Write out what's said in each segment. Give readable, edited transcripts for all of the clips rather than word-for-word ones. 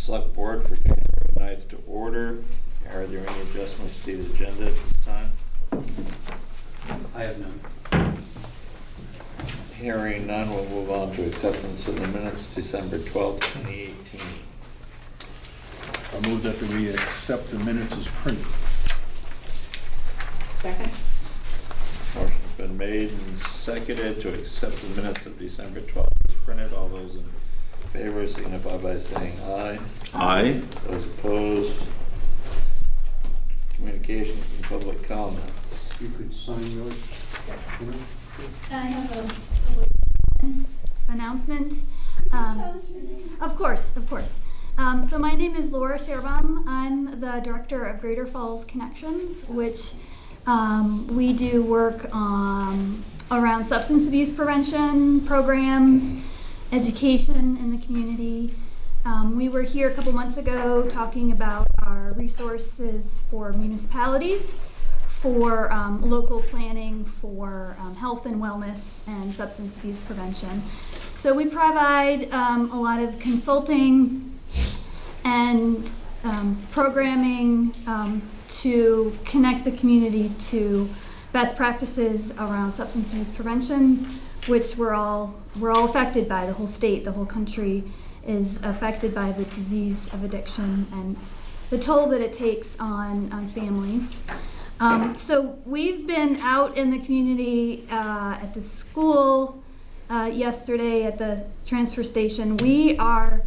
Select Board for January 9th to order. Are there any adjustments to the agenda at this time? I have none. Hearing none, we'll move on to acceptance of the minutes, December 12th, 2018. I move that we accept the minutes as printed. Second? Motion's been made and seconded to accept the minutes of December 12th as printed. All those in favor signify by saying aye. Aye. Those opposed. Communications and public comments. You could sign yours. I have a announcement. Of course. So my name is Laura Scherbaum. I'm the director of Greater Falls Connections, which we do work around substance abuse prevention programs, education in the community. We were here a couple months ago talking about our resources for municipalities, for local planning, for health and wellness and substance abuse prevention. So we provide a lot of consulting and programming to connect the community to best practices around substance abuse prevention, which we're all affected by. The whole state, the whole country is affected by the disease of addiction and the toll that it takes on families. So we've been out in the community at the school yesterday, at the transfer station. We are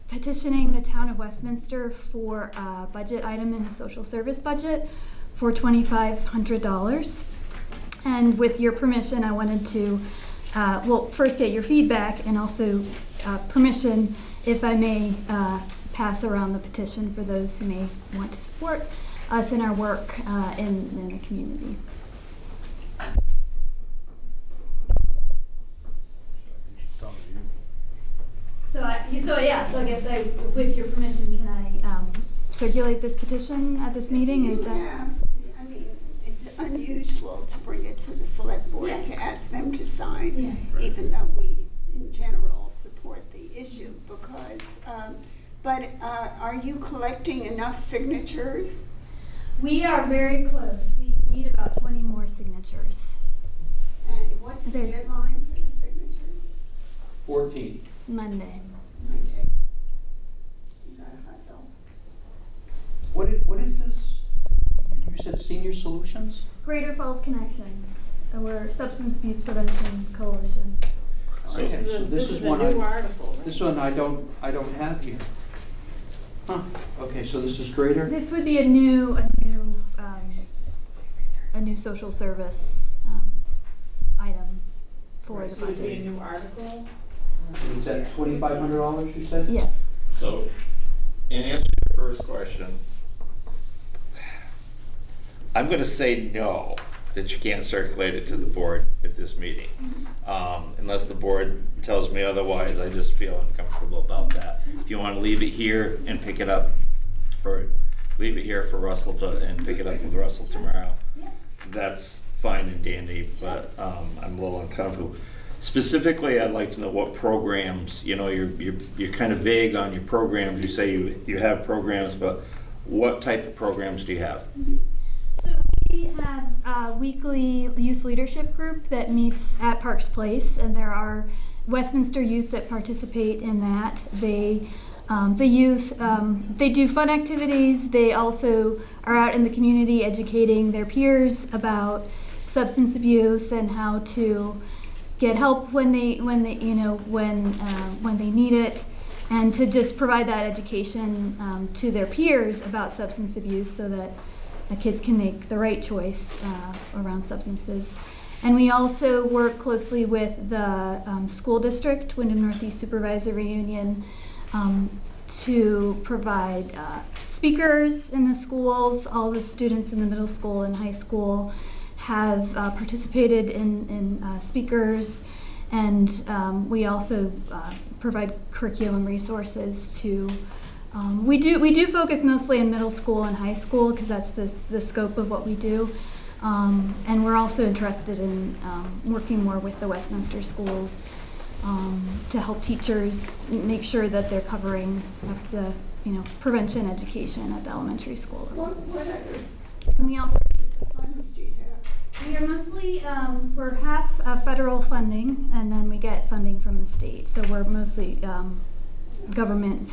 petitioning the town of Westminster for a budget item in the social service budget for $2,500. And with your permission, I wanted to, first get your feedback and also permission, if I may, pass around the petition for those who may want to support us in our work in the community. So I guess with your permission, can I circulate this petition at this meeting? I mean, it's unusual to bring it to the select board to ask them to sign, even though we, in general, support the issue. Because, are you collecting enough signatures? We are very close. We need about 20 more signatures. And what's the deadline for the signatures? 14. Monday. Monday. You gotta hustle. What is this? You said Senior Solutions? Greater Falls Connections. We're Substance Abuse Prevention Coalition. Okay, so this is a one new article, right? This one I don't have here. Huh. Okay, so this is Greater. This would be a new social service item for the So it'd be a budget. new article? Is that $2,500 you said? Yes. So, in answer to your first question, I'm going to say no, that you can't circulate it to the board at this meeting. Unless the board tells me otherwise, I just feel uncomfortable about that. If you want to leave it here and pick it up, or leave it here for Russell and pick it up with Russell tomorrow, that's fine and dandy, but I'm a little uncomfortable. Specifically, I'd like to know what programs, you're kind of vague on your programs. You say you have programs, but what type of programs do you have? So we have a weekly youth leadership group that meets at Parks Place, and there are Westminster youth that participate in that. The youth, they do fun activities. They also are out in the community educating their peers about substance abuse and how to get help when they need it, and to just provide that education to their peers about substance abuse so that kids can make the right choice around substances. And we also work closely with the school district, Wyndham Northeast Supervisory Union, to provide speakers in the schools. All the students in the middle school and high school have participated in speakers, and we also provide curriculum resources to. We do focus mostly in middle school and high school because that's the scope of what we do, and we're also interested in working more with the Westminster schools to help teachers make sure that they're covering up the, prevention education at the elementary school. What other And we also funds do you have? We are mostly, we're half federal funding, and then we get funding from the state. So we're mostly government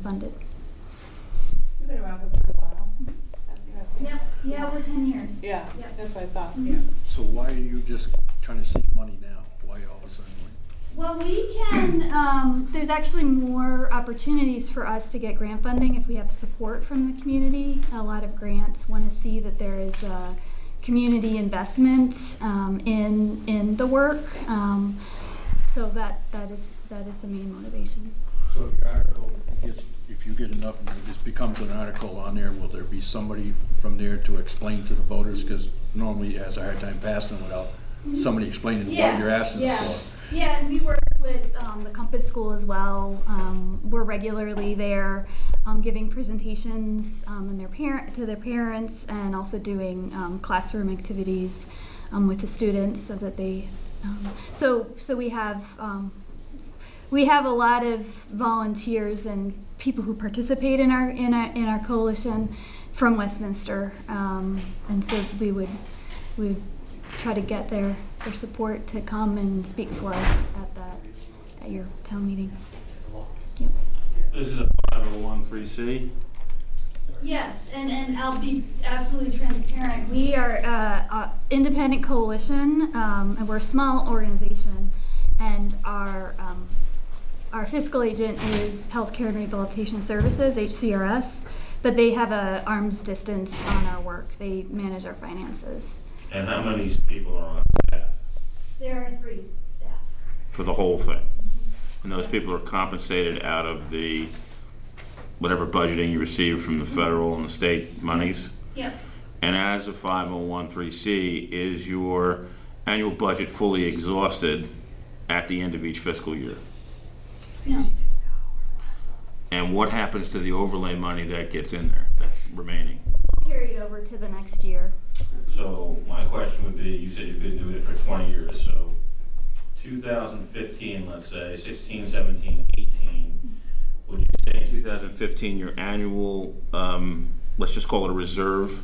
funded. You've been around for quite a while. Yep. Yeah, we're 10 years. Yeah, Yep. that's what I thought, Mhm. yeah. So why are you just trying to seek money now? Why all of a sudden? Well, we can, there's actually more opportunities for us to get grant funding if we have support from the community. A lot of grants want to see that there is a community investment in the work. So that is the main motivation. So if your article gets, if you get enough and it becomes an article on there, will there be somebody from there to explain to the voters? Because normally it has a hard time passing without somebody explaining what you're asking for. Yeah, and we work with the Compass School as well. We're regularly there giving presentations and to their parents, and also doing classroom activities with the students, so that they. So we have a lot of volunteers and people who participate in our coalition from Westminster, and so we would try to get their support to come and speak for us at your town meeting. Yep. This is a 501(c)(3). Yes, and I'll be absolutely transparent. We are an independent coalition, and we're a small organization, and our fiscal agent is Healthcare and Rehabilitation Services, HCRS, but they have an arm's distance on our work. They manage our finances. And how many people are on staff There are 3 staff. for the whole thing? And those people are compensated out of the whatever budgeting you receive from the federal and the state monies? Yep. And as a 501(c), is your annual budget fully exhausted at the end of each fiscal year? No. And what happens to the overlay money that gets in there, that's remaining? Carried over to the next year. So my question would be, you said you've been doing it for 20 years, so 2015, let's say, 16, 17, 18, would you say in 2015 your annual, let's just call it a reserve,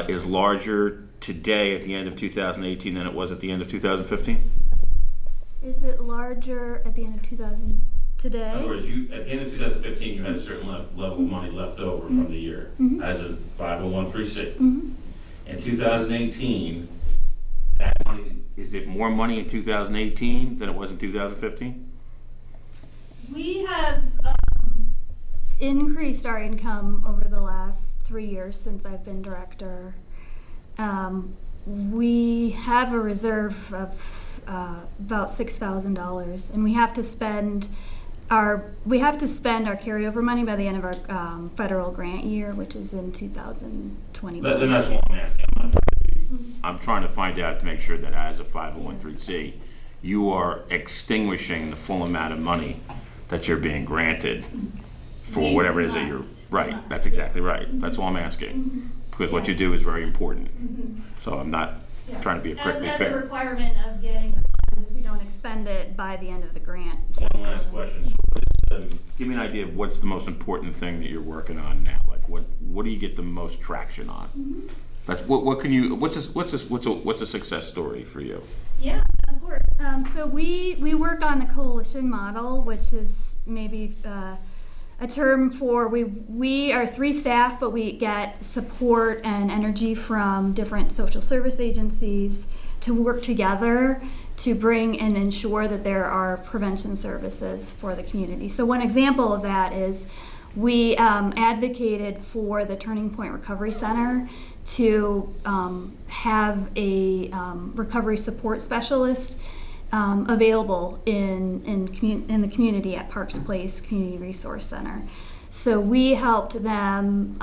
is larger today at the end of 2018 than it was at the end of 2015? Is it larger at the end of 2000 today? In other words, at the end of 2015, you had a certain level of money left over from the year as a 501(c). In 2018, that money, is it more money in 2018 than it was in 2015? We have increased our income over the last 3 years since I've been director. We have a reserve of about $6,000, and we have to spend our carryover money by the end of our federal grant year, which is in 2021. Then that's what I'm asking. I'm trying to find out to make sure that as a 501(c), you are extinguishing the full amount of money that you're being granted for whatever it is that you're, right, that's exactly right. That's all I'm asking. Because what you do is very important. So I'm not trying to be a prickly As pear. a requirement of getting the funds, if we don't expend it by the end of the grant. One last question. So give me an idea of what's the most important thing that you're working on now. Like what do you get the most traction on? That's what's a success story for you? Yeah, of course. So we work on the coalition model, which is maybe a term for we are 3 staff, but we get support and energy from different social service agencies to work together to bring and ensure that there are prevention services for the community. So one example of that is we advocated for the Turning Point Recovery Center to have a recovery support specialist available in the community at Parks Place Community Resource Center. So we helped them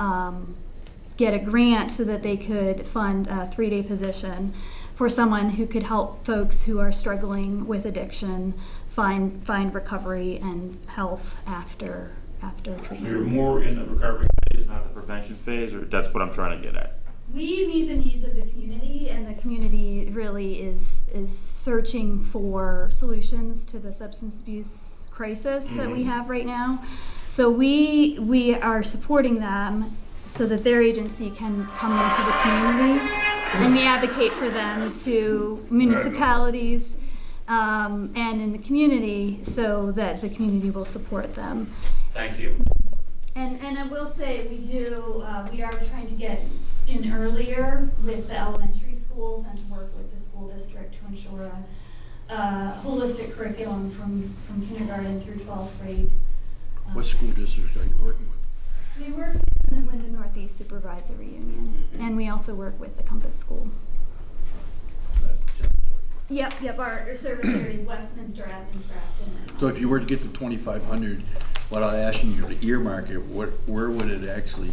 get a grant so that they could fund a 3-day position for someone who could help folks who are struggling with addiction find recovery and health after treatment. So you're more in the recovery phase, not the prevention phase, or that's what I'm trying to get at? We meet the needs of the community, and the community really is searching for solutions to the substance abuse crisis that we have right now. So we are supporting them so that their agency can come into the community, and we advocate for them to municipalities and in the community so that the community will support them. Thank you. And I will say, we are trying to get in earlier with the elementary schools and to work with the school district to ensure a holistic curriculum from kindergarten through 12th grade. What school districts are you working with? We work with the Northeast Supervisory Union, and we also work with the Compass School. That's the territory. Yep, our service area is Westminster, Athens, Grafton. and- So if you were to get to 2,500, without asking you to earmark it, where would it actually,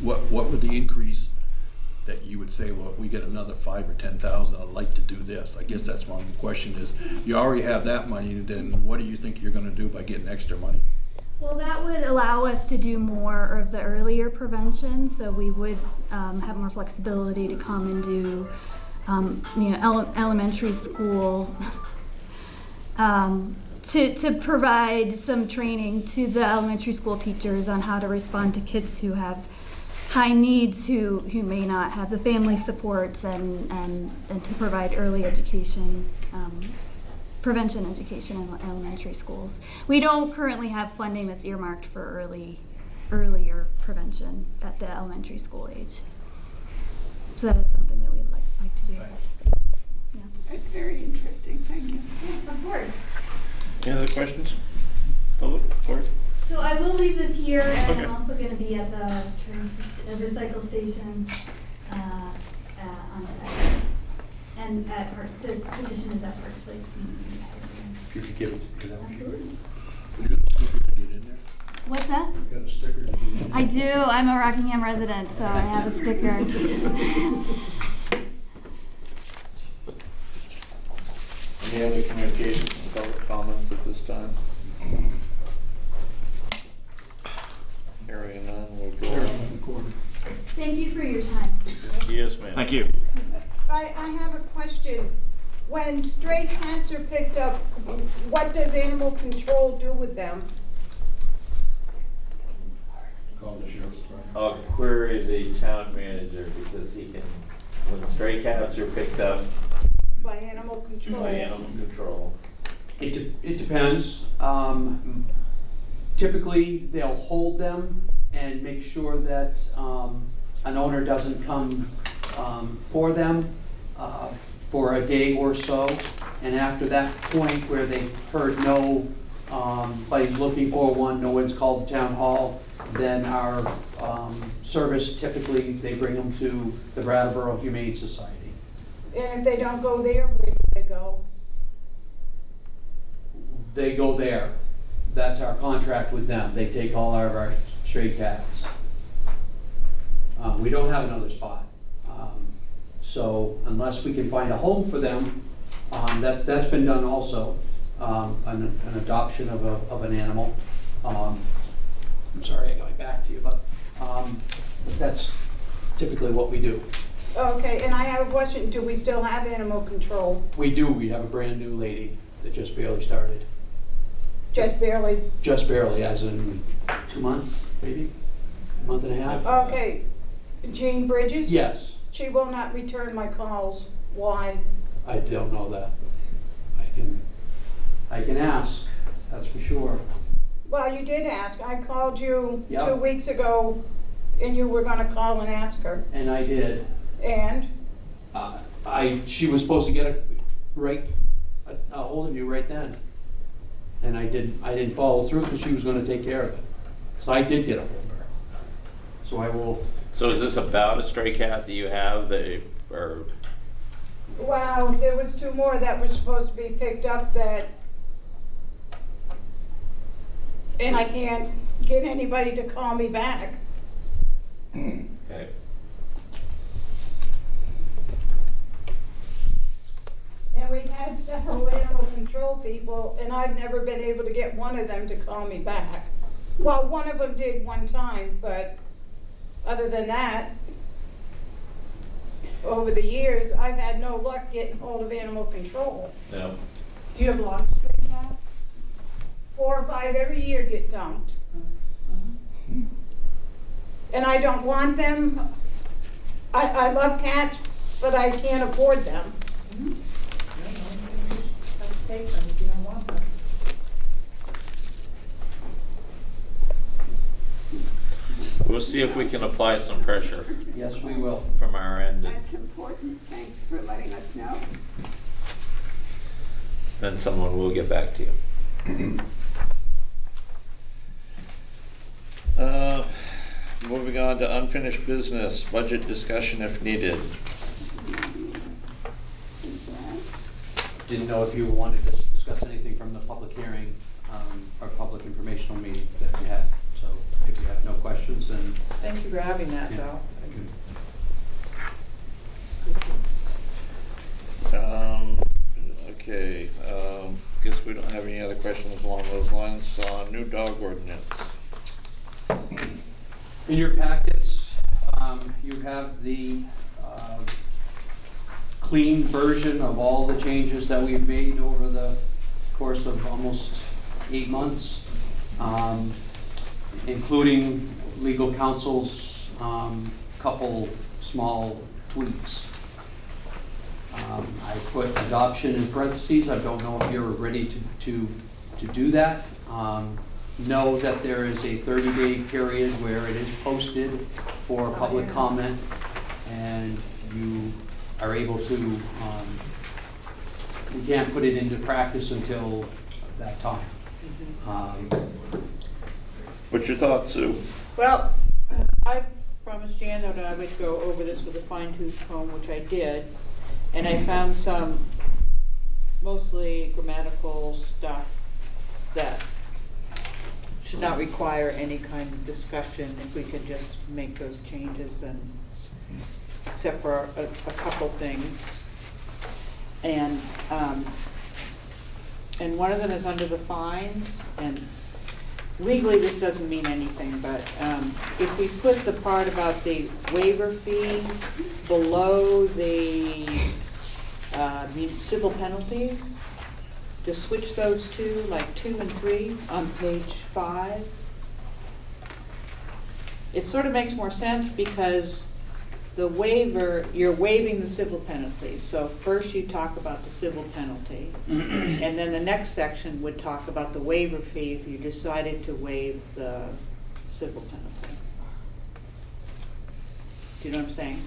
what would the increase that you would say, well, if we get another 5 or 10,000, I'd like to do this? I guess that's my question is, you already have that money, then what do you think you're gonna do by getting extra money? Well, that would allow us to do more of the earlier prevention, so we would have more flexibility to come and do, elementary school, to provide some training to the elementary school teachers on how to respond to kids who have high needs, who may not have the family supports, and to provide early education, prevention education in elementary schools. We don't currently have funding that's earmarked for earlier prevention at the elementary school age. So that is something that we'd like to do. Yeah. That's very interesting, thank you. Of course. Any other questions? Public, board? So I will leave this here, and Okay. I'm also going to be at the recycle station on Saturday. And at Park, this position is at Parks Place Community Resource Center. If you could give it to them. Absolutely. You got a sticker to get in there? What's that? You got a sticker to get in there? I do. I'm a Rockingham resident, so I have a sticker. Any other communications and public comments at this time? Hearing none, we'll go on. Thank you for your time. Yes, ma'am. Thank you. I have a question. When stray cats are picked up, what does animal control do with them? Call the sheriff's department. I'll query the town manager because he can, when stray cats are picked up By animal control? by animal control. It depends. Typically, they'll hold them and make sure that an owner doesn't come for them for a day or so. And after that point where they've heard no, nobody's looking for one, no one's called the town hall, then our service, typically, they bring them to the Brattleboro Humane Society. And if they don't go there, where do they go? They go there. That's our contract with them. They take all our stray cats. We don't have another spot. So unless we can find a home for them, that's been done also, an adoption of an animal. I'm sorry, I got my back to you, but that's typically what we do. Okay, and I have a question. Do we still have animal control? We do. We have a brand new lady that just barely started. Just barely? Just barely, as in 2 months, maybe? A month and a half? Okay. Jean Bridges? Yes. She will not return my calls. Why? I don't know that. I can ask, that's for sure. Well, you did ask. I called you Yeah. 2 weeks ago, and you were gonna call and ask her. And I did. And? She was supposed to get a hold of you right then. And I didn't follow through because she was gonna take care of it. Because I did get a hold of her. So I will, So is this about a stray cat that you have that, or, Wow, there was 2 more that were supposed to be picked up that, and I can't get anybody to call me back. okay. And we've had several animal control people, and I've never been able to get one of them to call me back. Well, one of them did one time, but other than that, over the years, I've had no luck getting hold of animal control. No. Do you have lots of stray cats? 4 or 5 every year get dumped. And I don't want them. I love cats, but I can't afford them. Take them if you don't want them. We'll see if we can apply some pressure Yes, we will. from our end, and That's important. Thanks for letting us know. then someone will get back to you. Moving on to unfinished business, budget discussion if needed. Didn't know if you wanted to discuss anything from the public hearing, or public informational meeting that we had. So if you have no questions, then. Thank you for having that, Yeah. though. Okay, guess we don't have any other questions along those lines. New dog ordinance. In your packets, you have the clean version of all the changes that we've made over the course of almost 8 months, including legal counsel's couple small tweaks. I put adoption in parentheses. I don't know if you're ready to do that. Know that there is a 30-day period where it is posted for public comment, and you are able to, we can't put it into practice until that time. What's your thoughts, Sue? Well, I promised Jan that I would go over this with a fine-tooth comb, which I did, and I found some mostly grammatical stuff that should not require any kind of discussion if we could just make those changes, and except for a couple things. And one of them is under the fines, and legally this doesn't mean anything, but if we put the part about the waiver fee below the civil penalties, just switch those two, like 2 and 3 on page 5. It sort of makes more sense because the waiver, you're waiving the civil penalty. So first you talk about the civil penalty, and then the next section would talk about the waiver fee if you decided to waive the civil penalty. Do you know what I'm saying?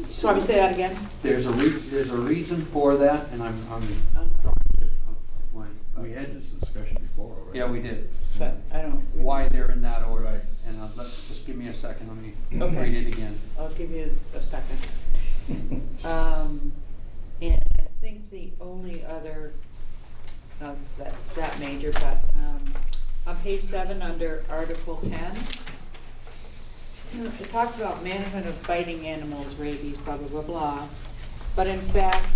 So I would say that again? There's a reason for that, and I'm drawing a blank. We had this discussion before, right? Yeah, we did. But I don't. Why they're in that order. Right. And just give me a second, let me Okay. read it again. I'll give you a second. And I think the only other, no, that's that major, but on page 7 under Article 10, it talks about management of biting animals, rabies, blah, blah, blah, blah. But in fact,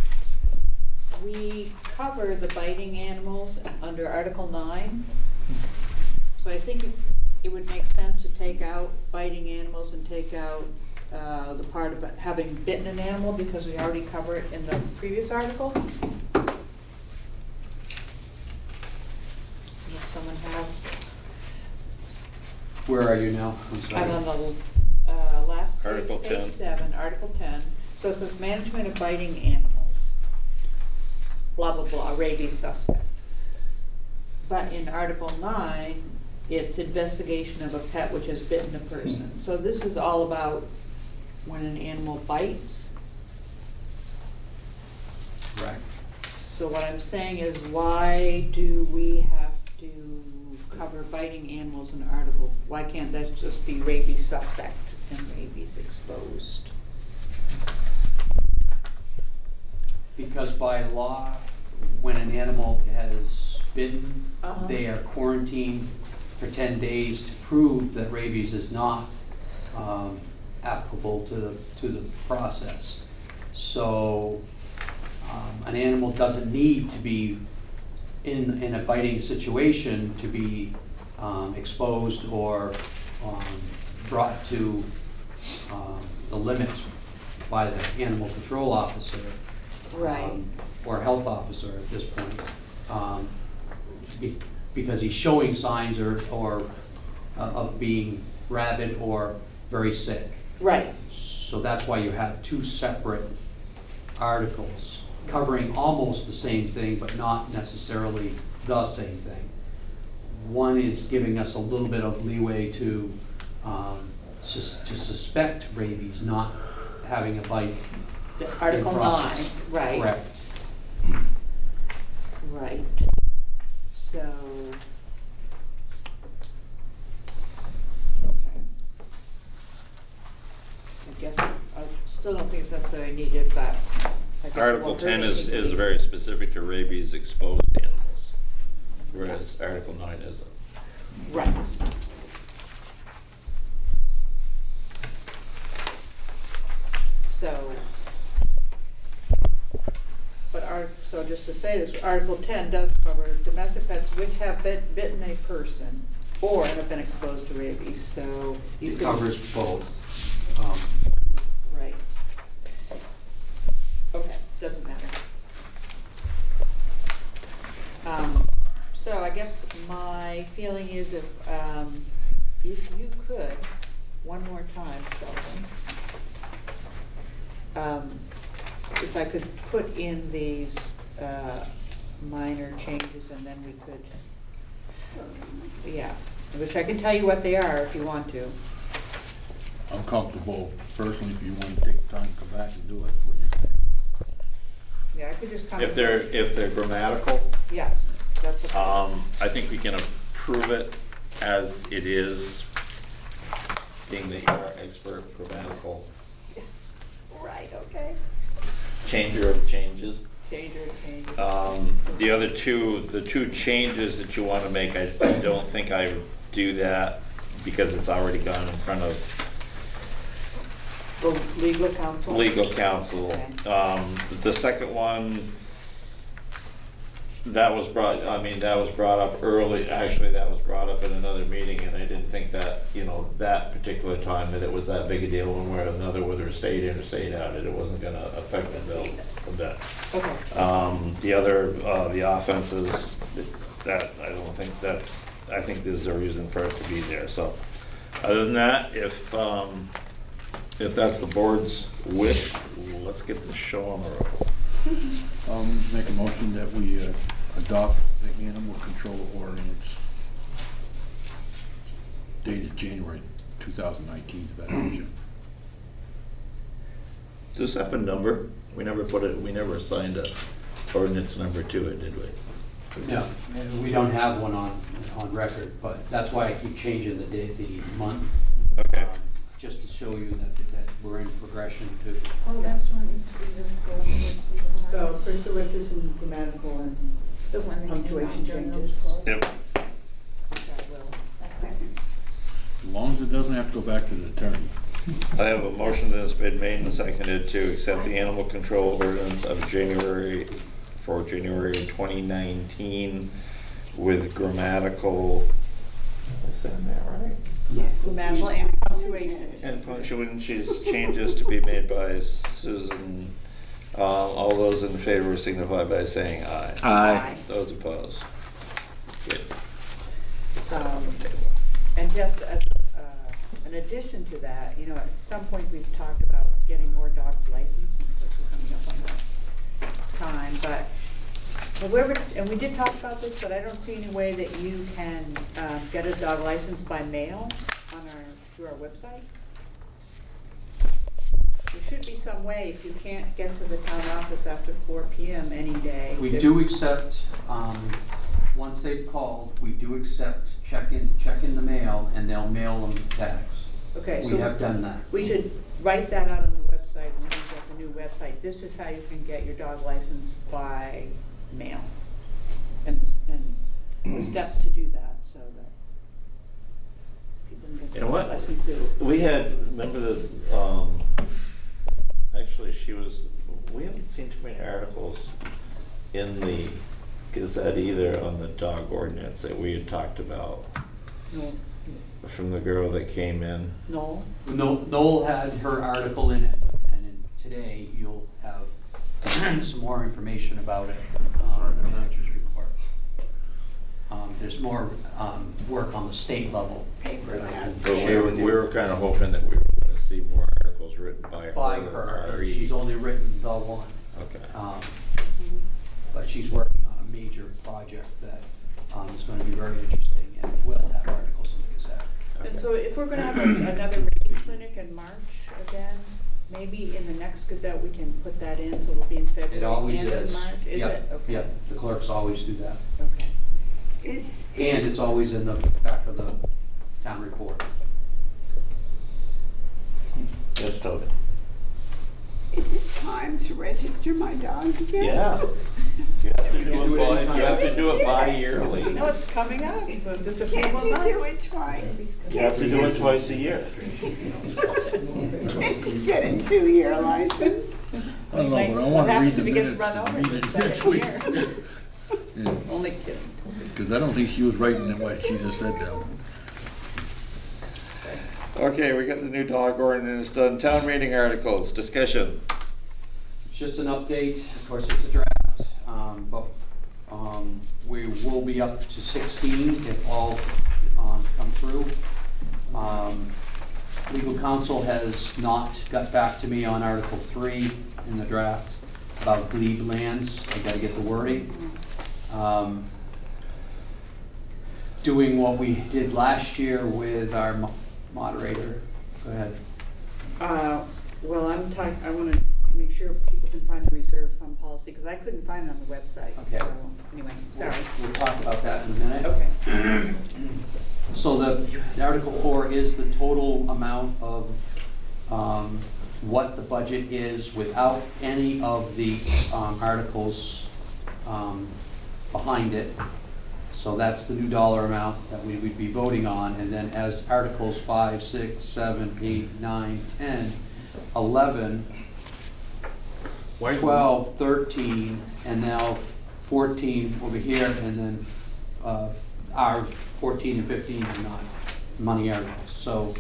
we cover the biting animals under Article 9. So I think it would make sense to take out biting animals and take out the part about having bitten an animal, because we already cover it in the previous article. If someone has, Where are you now? I'm sorry. I'm on the last page, Article page 10. 7, Article 10. So it says management of biting animals, blah, blah, blah, rabies suspect. But in Article 9, it's investigation of a pet which has bitten a person. So this is all about when an animal bites. Right. So what I'm saying is, why do we have to cover biting animals in Article? Why can't that just be rabies suspect and rabies exposed? Because by law, when an animal has bitten, Uh-huh. they are quarantined for 10 days to prove that rabies is not applicable to the process. So an animal doesn't need to be in a biting situation to be exposed or brought to the limits by the animal control officer. Right. Or health officer at this point, because he's showing signs of being rabid or very sick. Right. So that's why you have two separate articles covering almost the same thing, but not necessarily the same thing. One is giving us a little bit of leeway to suspect rabies, not having a bite. Article in process. 9, right. Correct. Right. So. Okay. I guess I still don't think it's necessarily needed, but. I guess it Article won't hurt 10 is anything. very specific to rabies exposed animals, whereas Yes. Article 9 isn't. Right. So. So just to say this, Article 10 does cover domestic pets which have bitten a person or have been exposed to rabies, so you It can. covers both. Right. Okay, doesn't matter. So I guess my feeling is if you could, one more time, Sheldon, if I could put in these minor changes and then we could, yeah, which I can tell you what they are if you want to. I'm comfortable personally if you want to take the time to come back and do it, what you're saying. Yeah, I could just come. If they're grammatical, Yes, that's what. I think we can approve it as it is, being that you're our expert grammatical Right, okay. changer of changes. Change. The other two, the two changes that you want to make, I don't think I would do that because it's already gone in front of The legal counsel? legal counsel. Okay. The second one, that was brought up early, actually, that was brought up in another meeting, and I didn't think that, that particular time that it was that big a deal one way or another, whether it stayed in or stayed out, it wasn't gonna affect the bill a bit. Okay. The other, the offenses, that, I don't think I think there's a reason for it to be there, so. Other than that, if that's the board's wish, let's get this show on the road. Make a motion that we adopt the animal control ordinance dated January 2019, is that option? Does this have a number? We never assigned a ordinance number to it, did we? Yeah, and we don't have one on record, but that's why I keep changing the date, the month. Okay. Just to show you that we're in progression to. Oh, that's one. So Crystal went through some grammatical and The one that came punctuation out during those changes. calls. Yep. which I will. Second. As long as it doesn't have to go back to the attorney. I have a motion that's been made and seconded to accept the animal control ordinance of January 2019 with grammatical, is that right? Yes. Grammatical and punctuation. And punctuation changes to be made by Susan. All those in favor signify by saying aye. Aye. Those opposed? Good. And just as an addition to that, at some point we've talked about getting more dogs licensed, and of course we're coming up on that time, but and we did talk about this, but I don't see any way that you can get a dog license by mail through our website. There should be some way if you can't get to the town office after 4 p.m. any day. We do accept, once they've called, we do accept check in the mail, and they'll mail them the tags. Okay, We have done that. We should write that out on the website when we get the new website. This is how you can get your dog license by mail. And the steps to do that so that people can get You their know what? licenses. We had, remember actually we haven't seen too many articles in the Gazette either on the dog ordinance that we had talked about No. from the girl that came in? No? Noel had her article in it, and today you'll have some more information about it, in the manager's report. There's more work on the state level. Papers that I can out. But share with you. we were kind of hoping that we were gonna see more articles written by her. By or her, Reed. she's only written the one. Okay. But she's working on a major project that is going to be very interesting and will have articles in the Gazette. And so if we're gonna have another rabies clinic in March again, maybe in the next Gazette, we can put that in, so it'll be in It February always and in is. March? Is Yep, it? Okay. yep, the clerks always do that. Okay. Is, And it's always in the back of the town report. Yes, Toby. is it time to register my dog again? Yeah. You have to You do can do it it bi, anytime. you have to do it You bi-yearly. know it's coming up, so just a few Can't more you months. do it twice? You have to do it twice a year. Can't you get a 2-year license? I don't know, Like, but I what want to read happens the if he gets minutes run and over read in it the next second week. year? Only kidding. Because I don't think she was writing what she just said down. Okay, we got the new dog ordinance done. Town meeting articles, discussion. It's just an update, of course, it's a draft, but we will be up to 16 if all come through. Legal counsel has not got back to me on Article 3 in the draft about glebe lands. I gotta get the wording. Doing what we did last year with our moderator. Go ahead. Well, I wanna make sure people can find the reserve fund policy, because I couldn't find it on the website, Okay. so, anyway, sorry. We'll talk about that in a minute. Okay. So the Article 4 is the total amount of what the budget is without any of the articles behind it. So that's the new dollar amount that we would be voting on. And then as Articles 5, 6, 7, 8, 9, 10, 11, 12, 13, and now 14 over here, and then our 14 and 15 are not money articles. So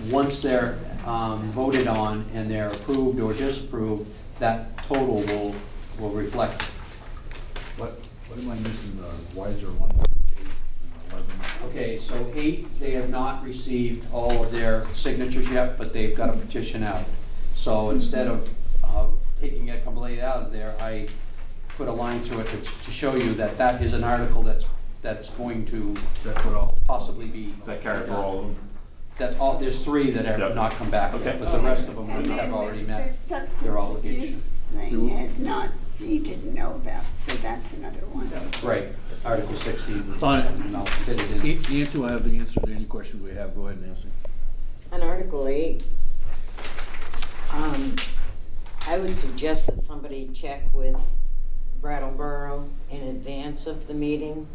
once they're voted on and they're approved or disapproved, that total will reflect. What am I missing, the wiser one, 8 and 11? Okay, so 8, they have not received all of their signatures yet, but they've got a petition out. So instead of taking it completely out of there, I put a line through it to show you that that is an article that's going to That's what all. possibly be. Is that carried for all of them? That's all, there's 3 that have Yep. not come back Okay. yet, but the rest of them And have then already this met substance their abuse obligation. thing has not, you didn't know about, so that's another one. Right, Article 16. Fine. And I'll fit it in. Nancy will have the answer to any questions we have. Go ahead, Nancy. On Article 8, I would suggest that somebody check with Brattleboro in advance of the meeting.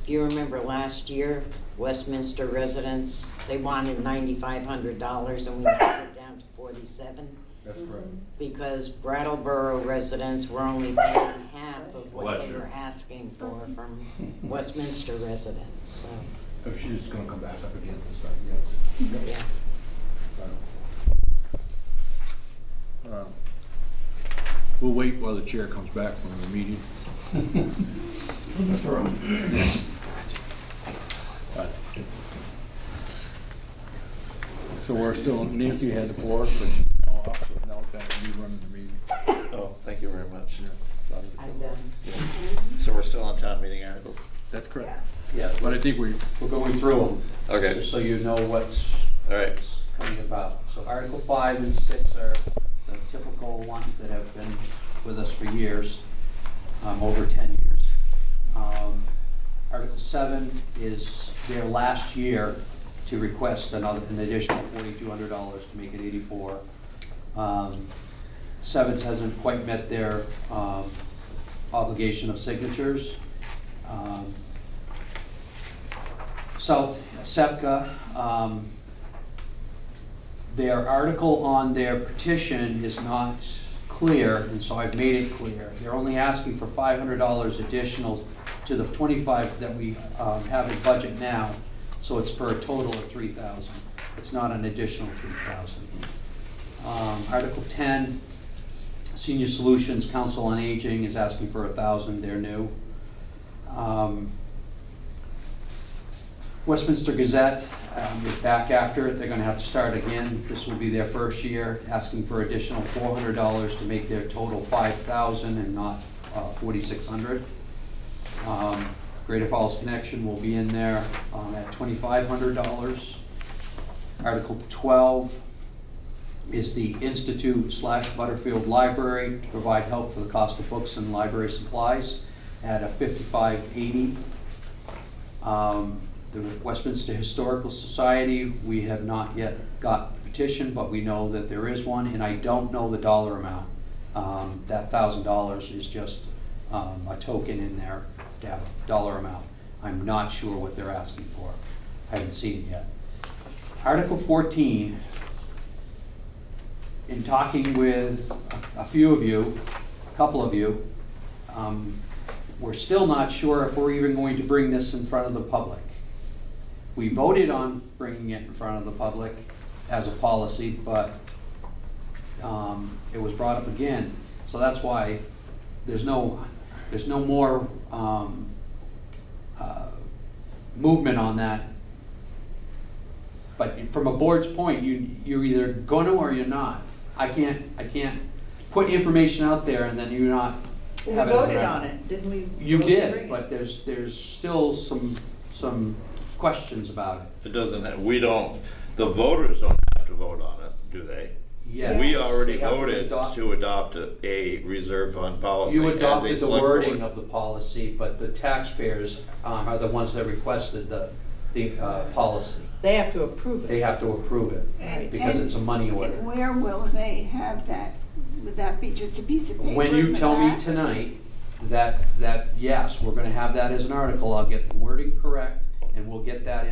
If you remember last year, Westminster residents, they wanted $9,500 and we knocked it down to 47. That's correct. Because Brattleboro residents were only paying half of what Bless they you. were asking for from Westminster residents, so, If she's gonna come back up again this time, yes. yeah. We'll wait while the chair comes back from the meeting. So we're still, Nancy had the floor, but she's now off, so now back to me running the meeting. Oh, thank you very much. I'm done. So we're still on town meeting articles? That's correct. Yes, But I think we're going through them. Okay. Just so you know what's All right. coming about. So Article 5 and 6 are the typical ones that have been with us for years, over 10 years. Article 7 is their last year to request an additional $4,200 to make it 84. 7 hasn't quite met their obligation of signatures. South SEPCA, their article on their petition is not clear, and so I've made it clear. They're only asking for $500 additional to the 25 that we have in budget now. So it's for a total of 3,000. It's not an additional 3,000. Article 10, Senior Solutions Council on Aging is asking for 1,000, they're new. Westminster Gazette is back after it, they're gonna have to start again. This will be their first year, asking for additional $400 to make their total 5,000 and not 4,600. Greater Falls Connection will be in there at $2,500. Article 12 is the Institute/Butterfield Library to provide help for the cost of books and library supplies at a $55.80. The Westminster Historical Society, we have not yet got the petition, but we know that there is one, and I don't know the dollar amount. That $1,000 is just a token in there to have a dollar amount. I'm not sure what they're asking for. I haven't seen it yet. Article 14, in talking with a few of you, a couple of you, we're still not sure if we're even going to bring this in front of the public. We voted on bringing it in front of the public as a policy, but it was brought up again. So that's why there's no more movement on that. But from a board's point, you're either going to or you're not. I can't put information out there and then you not We have it as an voted item. on it, didn't we? You vote to did, bring it? but there's still some questions about it. It doesn't, the voters don't have to vote on it, do they? Yeah. We already They have to voted adopt- to adopt a reserve fund policy. You as a adopted the select wording board. of the policy, but the taxpayers are the ones that requested the policy. They have to approve They it. have to approve it because it's a money order. And where will they have that? Would that be just a piece of paper? When in you the tell me back? tonight that yes, we're gonna have that as an article, I'll get the wording correct, and we'll get that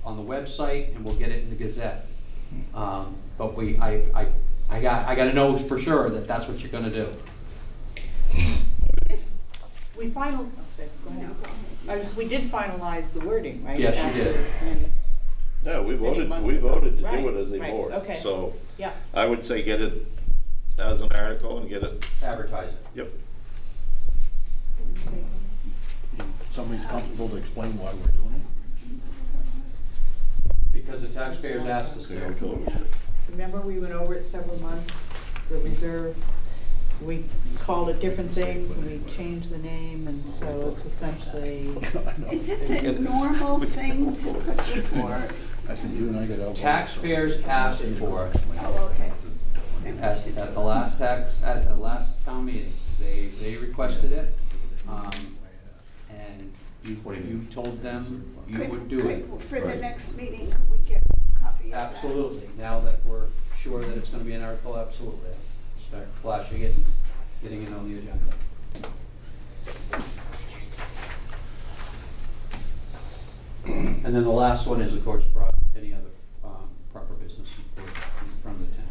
on the website, and we'll get it in the Gazette. But I gotta know for sure that that's what you're gonna do. This, We go ahead. no, go ahead. We did finalize the wording, right? Yes, you After- did. and- Yeah, we months voted to ago. do it as a Right, board. okay. So Yeah. I would say get it as an article and get it, Advertise it. yep. Somebody's comfortable to explain why we're doing Because the taxpayers asked us to. Remember, we went over it several months, the reserve, we called it different things, and we changed the name, and so it's essentially, it? Is this a normal thing to put before? I said, you and I got out. Taxpayers asked for it Oh, okay. at the last town meeting. They requested it, and you told them you would do it. For the next meeting, could we get a copy of that? Absolutely. Now that we're sure that it's gonna be an article, absolutely. Start flashing it and getting it on the agenda. And then the last one is, of course, any other proper business from the town.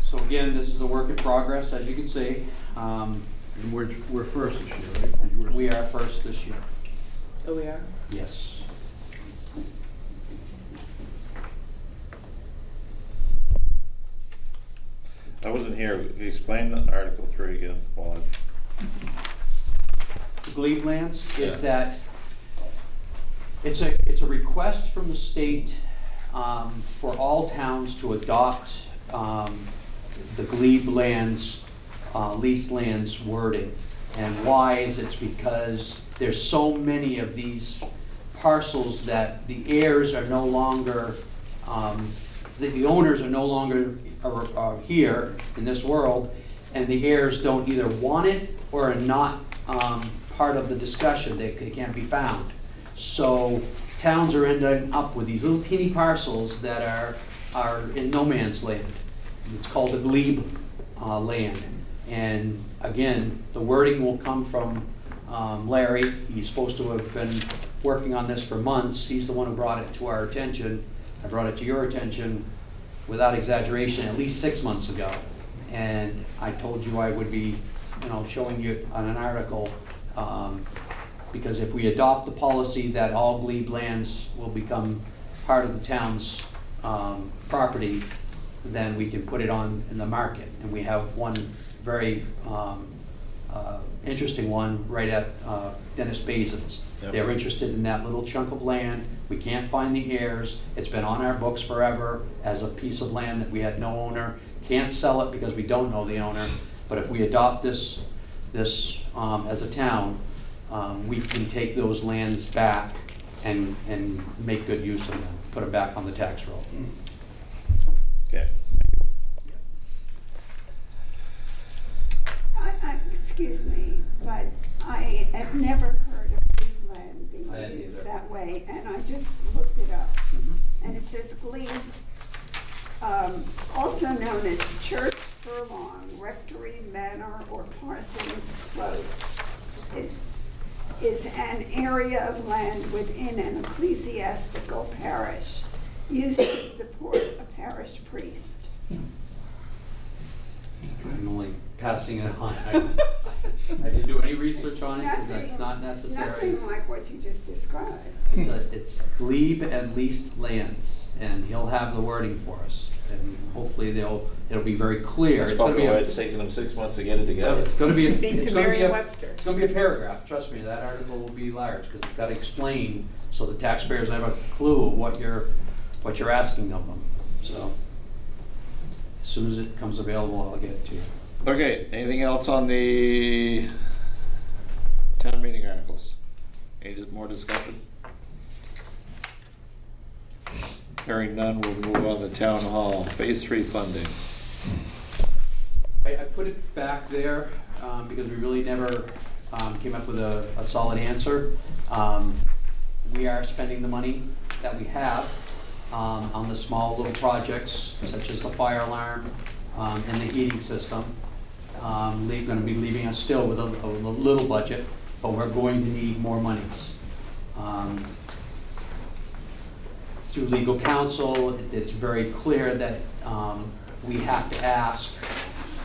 So again, this is a work in progress, as you can see. And we're first this year, right? We are first this year. oh, we are? Yes. I wasn't here. Explain the Article 3 again, while The glebe lands is Yeah. that it's a request from the state for all towns to adopt the glebe lands, leased lands wording. And why is it's because there's so many of these parcels that the heirs are no longer, the owners are no longer are here in this world, and the heirs don't either want it or are not part of the discussion. They can't be found. So towns are ending up with these little teeny parcels that are in no man's land. It's called a glebe land. And again, the wording will come from Larry. He's supposed to have been working on this for months. He's the one who brought it to our attention. I brought it to your attention, without exaggeration, at least 6 months ago. And I told you I would be, showing you on an article Because if we adopt the policy that all glebe lands will become part of the town's property, then we can put it on in the market. And we have one very interesting one right at Dennis Basin's. Yep. They're interested in that little chunk of land. We can't find the heirs. It's been on our books forever as a piece of land that we had no owner. Can't sell it because we don't know the owner. But if we adopt this as a town, we can take those lands back and make good use of them, put them back on the tax roll. Okay. Excuse me, but I have never heard of glebe land I hadn't being used either. that way, and I just looked it up. Mhm. And it says glebe, also known as church furlong, rectory, manor, or parson's close, is an area of land within an ecclesiastical parish used to support a parish priest. I'm only passing it on. I didn't do any research on it because that's not necessary. Nothing like what you just described. It's glebe and leased lands, and he'll have the wording for us. And hopefully it'll be very clear. That's It's gonna probably be why a- it's taken them 6 months to get it together. It's gonna be, Speak it's to gonna be a, Merriam-Webster. it's gonna be a paragraph, trust me, that article will be large, because it's gotta explain, so the taxpayers have a clue of what you're asking of them, so. As soon as it comes available, I'll get it to you. Okay, anything else on the town meeting articles? Any more discussion? Hearing none, we'll move on to town hall, phase 3 funding. I put it back there, because we really never, came up with a solid answer. We are spending the money that we have, on the small little projects such as the fire alarm, and the heating system. Gonna be leaving us still with a little budget, but we're going to need more monies. Through legal counsel, it's very clear that we have to ask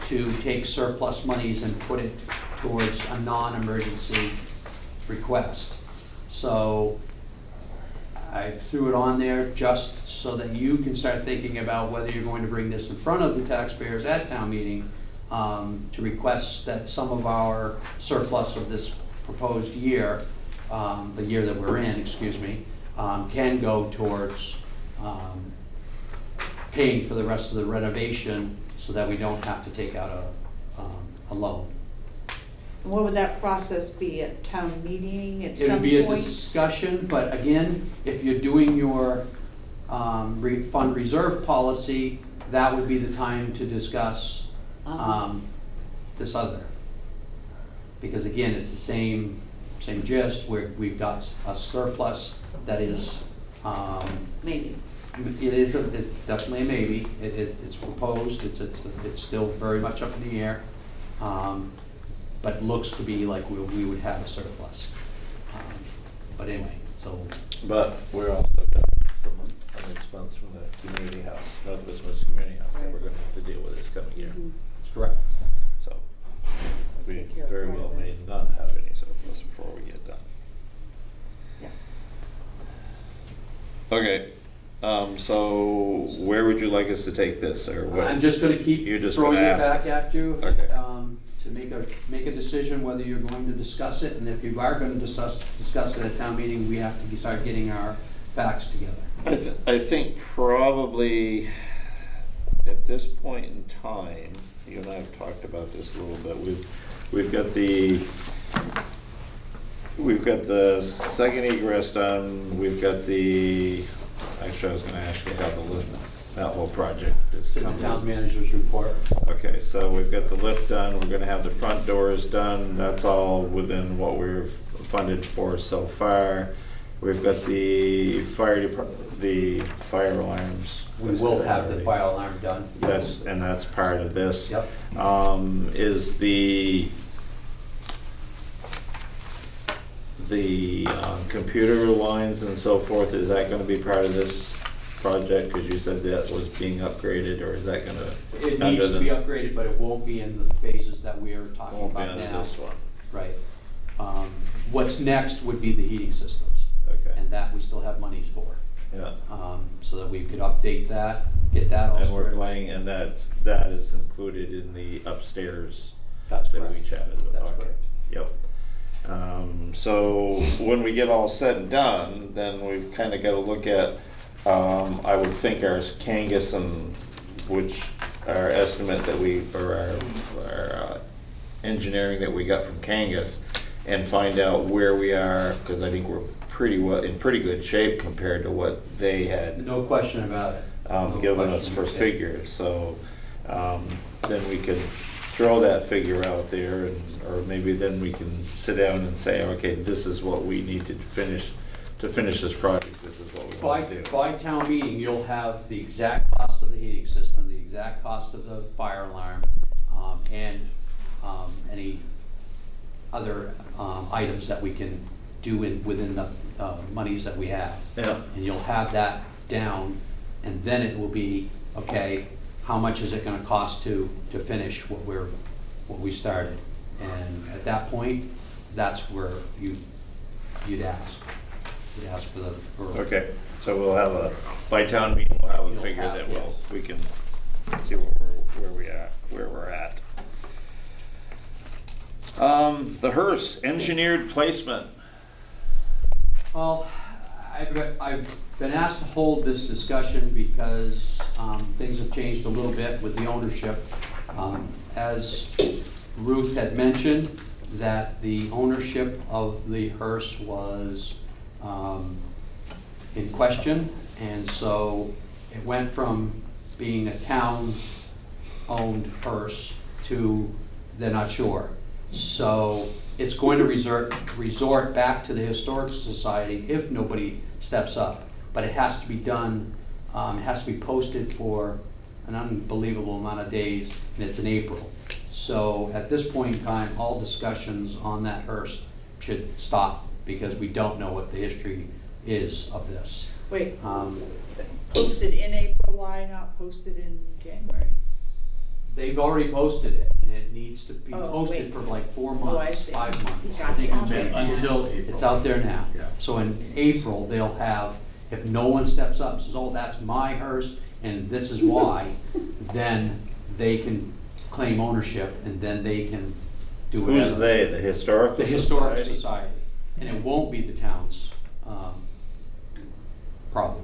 to take surplus monies and put it towards a non-emergency request. So I threw it on there just so that you can start thinking about whether you're going to bring this in front of the taxpayers at town meeting to request that some of our surplus of this proposed year, the year that we're in, excuse me, can go towards paying for the rest of the renovation so that we don't have to take out a loan. And what would that process be, at town meeting at some It point? would be a discussion, but again, if you're doing your fund reserve policy, that would be the time to discuss this other. Because again, it's the same gist, where we've got a surplus that is, Maybe. it's definitely a maybe. It's proposed, it's still very much up in the air, but looks to be like we would have a surplus. But anyway, so. But we're also got some expense from the community house, North Westminster Community House, that we're gonna have to deal with this coming year. That's correct. So, we very well may not have any surplus before we get done. Yeah. Okay, so where would you like us to take this, or what? I'm just gonna keep You're just throwing gonna it ask. back at you. Okay. To make a decision whether you're going to discuss it, and if you are gonna discuss it at town meeting, we have to start getting our facts together. I think probably at this point in time, you and I have talked about this a little bit, we've got the second egress done, we've got actually I was gonna ask you how the lift, that whole project is It's in the coming. town manager's report. Okay, so we've got the lift done, we're gonna have the front doors done, that's all within what we've funded for so far. We've got the the fire alarms. We will have the fire alarm done. That's part of this. Yep. Is the computer lines and so forth, is that gonna be part of this project? Cause you said that was being upgraded, or is that gonna? It needs to be upgraded, but it won't be in the phases that we are talking Won't be about under now. this one. Right. What's next would be the heating systems, Okay, and that we still have monies for. yeah. So that we could update that, get that all And we're squared away. playing, and that is included in the upstairs That's that correct. we chatted about. That's Okay. correct. Yep. So when we get all said and done, then we've kind of got to look at, I would think our Kangas and, which our estimate that we, or our engineering that we got from Kangas, and find out where we are, because I think we're pretty well, in pretty good shape compared to what they had No question about it. No given us question for about it. figures, so then we could throw that figure out there, and, or maybe then we can sit down and say, okay, this is what we need to finish this project, this is what we want to do. By town meeting, you'll have the exact cost of the heating system, the exact cost of the fire alarm, and any other items that we can do within the monies that we have. Yeah. And you'll have that down, and then it will be, okay, how much is it gonna cost to finish what we started? And at that point, that's where you'd ask. You'd ask for Okay, so we'll have by town meeting, we'll have a You'll figure have, that yes. we can see where we're at. The Hearse-Engineered Placement. Well, I've been asked to hold this discussion because things have changed a little bit with the ownership. As Ruth had mentioned, that the ownership of the hearse was in question, and so it went from being a town-owned hearse to they're not sure. So it's going to resort back to the Historic Society if nobody steps up. But it has to be done, it has to be posted for an unbelievable amount of days, and it's in April. So at this point in time, all discussions on that hearse should stop because we don't know what the history is of this. Wait, Um, posted in April, why not posted in January? They've already posted it, and it needs to be Oh, posted wait. for like 4 Oh, I months, see. 5 months. Gotcha. Until April. It's out there now. Yeah. So in April, they'll have, if no one steps up and says, oh, that's my hearse, and this is why, then they can claim ownership, and then they can do whatever. Who's they, the Historical The Historic Society, and it won't be the town's problem.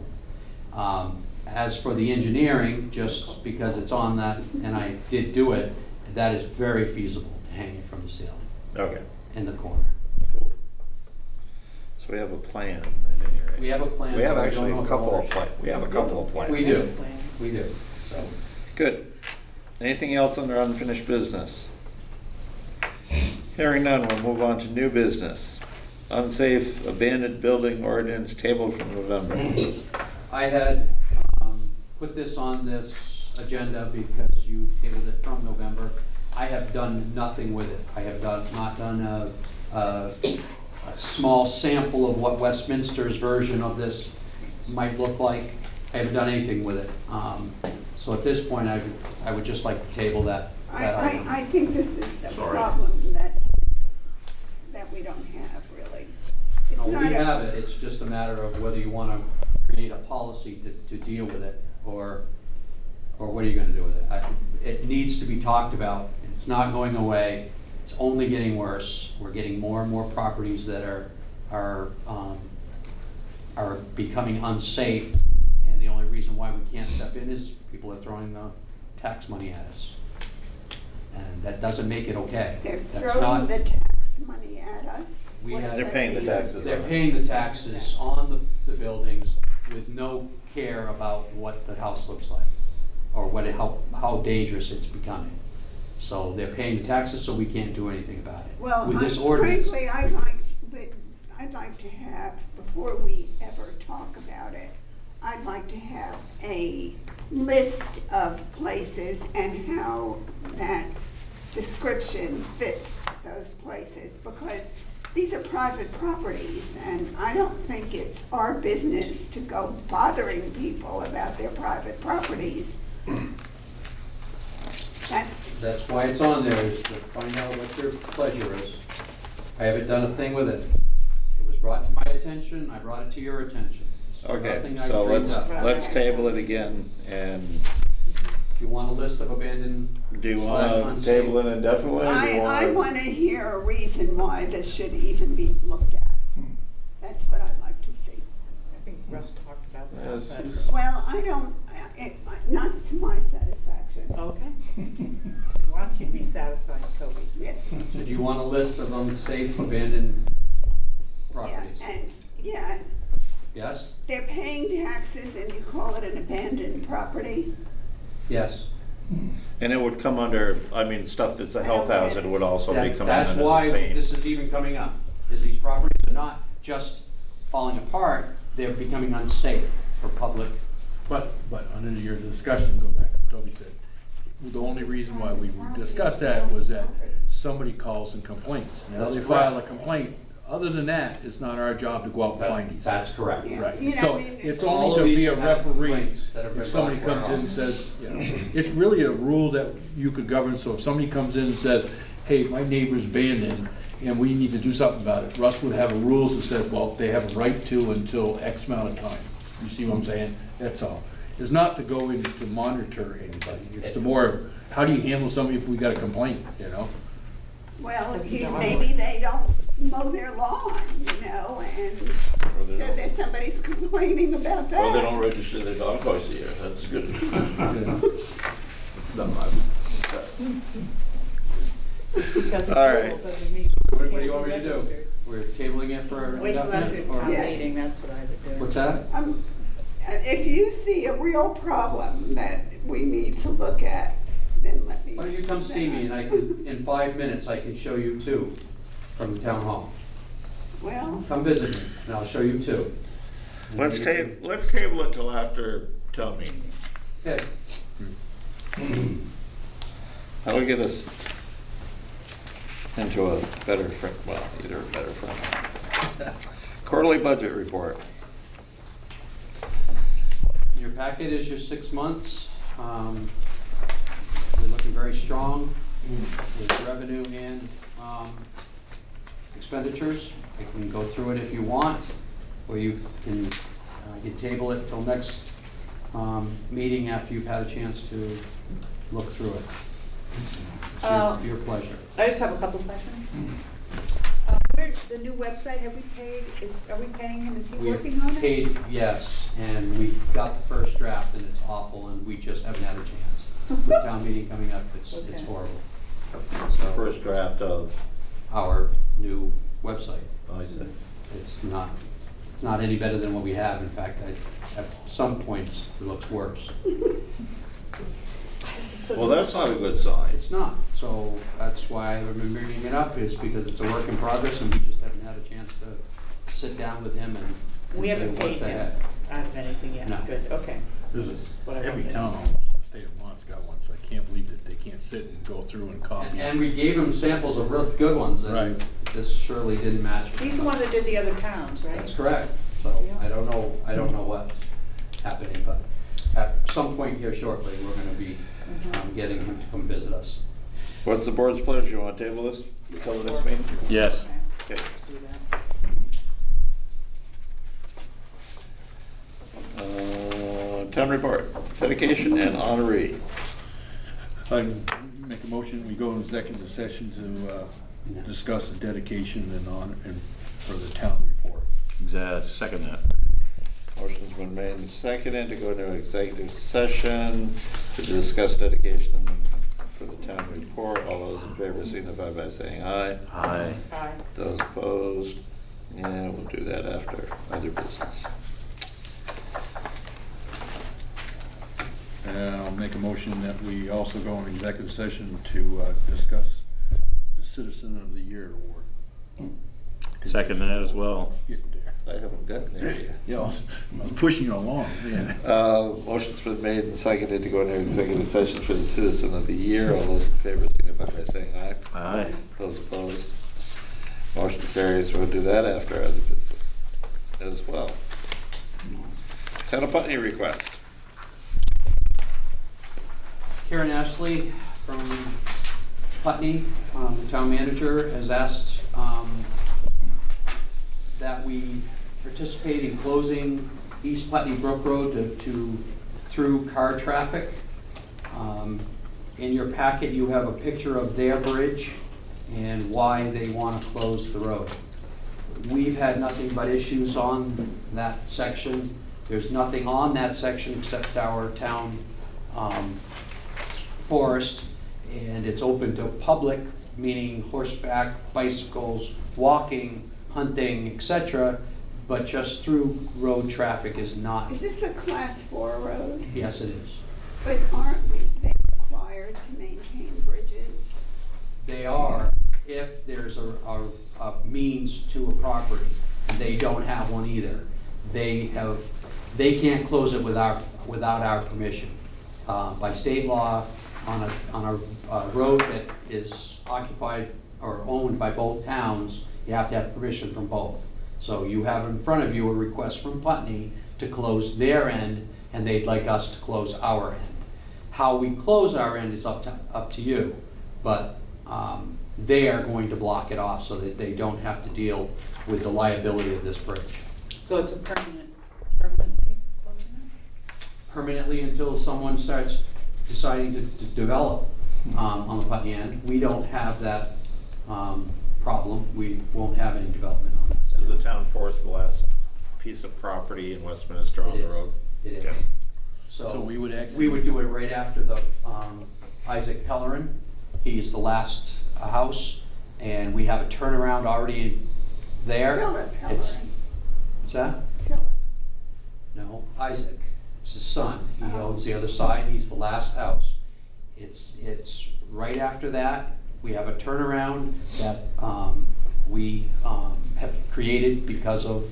As for the engineering, just because it's on that, and I did do it, that is very feasible to hang it from the ceiling Okay, in the corner. cool. So we have a plan at any rate. We have a plan. We have but actually don't a know couple of ownership. plans, we have a couple of plans. We do, we do. So, Good. Anything else under unfinished business? Hearing none, we'll move on to new business. Unsafe abandoned building ordinance tabled from November. I had put this on this agenda because you tabled it from November. I have done nothing with it. I have not done a small sample of what Westminster's version of this might look like. I haven't done anything with it. So at this point, I would just like to table that item. I think this is a Sorry. problem that we don't have, really. It's No, not we a- have it, it's just a matter of whether you want to create a policy to deal with it, or what are you going to do with it? It needs to be talked about, it's not going away, it's only getting worse. We're getting more and more properties that are becoming unsafe, and the only reason why we can't step in is people are throwing the tax money at us. And that doesn't make it okay. They're That's throwing not- the tax money at us. We What have- does They're that paying the mean? taxes. They're paying the taxes on the buildings with no care about what the house looks like, or how dangerous it's becoming. So they're paying the taxes, so we can't do anything about it. Well, With this ordinance, frankly, I'd like to have, before we ever talk about it, I'd like to have a list of places and how that description fits those places, because these are private properties, and I don't think it's our business to go bothering people about their private properties. that's why it's on there, is to find out what your pleasure is. I haven't done a thing with it. It was brought to my attention, I brought it to your attention. This is Okay, nothing I so dreamed up. let's table it again, and You want a list of abandoned do you slash want to unsafe? table it indefinitely? or do you I wanna- want to hear a reason why this should even be looked at. That's what I'd like to see. I think Russ talked about Yes, that. he's- Well, I don't, not to my satisfaction. Okay. Why don't you be satisfied, Toby's? Yes. So do you want a list of unsafe abandoned Yeah, properties? and, yeah, Yes? they're paying taxes and you call it an abandoned property? Yes. And it would come under, I mean, stuff that's a health hazard would also be coming under That's the why same. this is even coming up, is these properties are not just falling apart, they're becoming unsafe for public. But under your discussion, go back to what Toby said, the only reason why we discussed that was that somebody calls and complains. Now, That's they file a correct. complaint. Other than that, it's not our job to go out and find these. That's correct. Yeah. Right, You know, so I mean, it's all only of to these be a have had referee. complaints that have been If somebody brought to our comes in and office. says, you know, it's really a rule that you could govern, so if somebody comes in and says, hey, my neighbor's abandoned, and we need to do something about it, Russ would have a rules that says, well, they have a right to until X amount of time. You see what I'm saying? That's all. It's not to go in to monitor anybody, it's to more, how do you handle somebody if we got a complaint, you know? Well, maybe they don't mow their lawn, you know, and Or they so don't- there's somebody's complaining about that. Or they don't register their dog twice a year, that's good. No, Because All right. it's doesn't mean. What do you want me to do? We're tabling it for Wait till after indefinite, or town Yes. meeting, that's what I would do. what's that? If you see a real problem that we need to look at, then let me. Why don't you come see me and I can, in 5 minutes, I can show you two from the town hall. Well, Come visit me and I'll show you two. Let's table it till after town meeting. Okay. That'll get us into a better frame, well, either a better frame. Quarterly budget report. Your packet is your 6 months. We're looking very strong with revenue and expenditures. I can go through it if you want, or you can table it till next meeting after you've had a chance to look through it. It's your pleasure. I just have a couple questions. The new website, have we paid, are we paying him, is he working on We it? paid, yes, and we got the first draft and it's awful and we just haven't had a chance. With town meeting coming up, it's Okay. horrible. The first draft of, Our new website. I said, It's not any better than what we have. In fact, at some points, it looks worse. well, that's not a good sign. It's not. So that's why I've been bringing it up, is because it's a work in progress and we just haven't had a chance to sit down with him and We say haven't what paid the him heck. out of anything yet, No. good, okay. There's What I every wanted. town almost in the state of Vermont's got one, so I can't believe that they can't sit and go through and copy. And we gave him samples of real good ones, and Right. this surely didn't match. He's the one that did the other towns, right? That's correct. So I don't know what's happening, but at some point here shortly, we're gonna be getting him to come visit us. What's the board's pleasure? You want to table this until the next meeting? Yes. Okay. Let's do that. Town report, dedication and honoree. I make a motion, we go into executive session to discuss the dedication and honor, and for the town report. Second that. Motion's been made and seconded to go into executive session to discuss dedication for the town report. All those in favor signify by saying aye. Aye. Aye. Those opposed, yeah, we'll do that after other business. And I'll make a motion that we also go into executive session to discuss the Citizen of the Year award. Second that as well. Getting there. I haven't gotten there yet. Yeah, I was pushing you along, man. Motion's been made and seconded to go into executive session for the Citizen of the Year. All those in favor signify by saying aye. Aye. Those opposed, motion carries. We'll do that after other business as well. Town of Putney request. Karen Ashley from Putney, the town manager, has asked that we participate in closing East Putney Brook Road through car traffic. In your packet, you have a picture of their bridge and why they want to close the road. We've had nothing but issues on that section. There's nothing on that section except our town forest, and it's open to public, meaning horseback, bicycles, walking, hunting, etc., but just through road traffic is not. Is this a class 4 road? Yes, it is. But aren't they required to maintain bridges? They are, if there's a means to a property. They don't have one either. They can't close it without our permission. By state law, on a road that is occupied or owned by both towns, you have to have permission from both. So you have in front of you a request from Putney to close their end, and they'd like us to close our end. How we close our end is up to you, but they are going to block it off so that they don't have to deal with the liability of this bridge. So it's a permanently closing it? Permanently until someone starts deciding to develop on the Putney end. We don't have that problem. We won't have any development on that Is side. the town forest the last piece of property in Westminster on It the is. road? It is. Okay. So we would actually. We would do it right after the Isaac Pellerin. He's the last house, and we have a turnaround already there. Philip It's- Pellerin. What's that? Philip. No, Isaac. It's his son. He Oh. owns the other side. He's the last house. It's right after that. We have a turnaround that we have created because of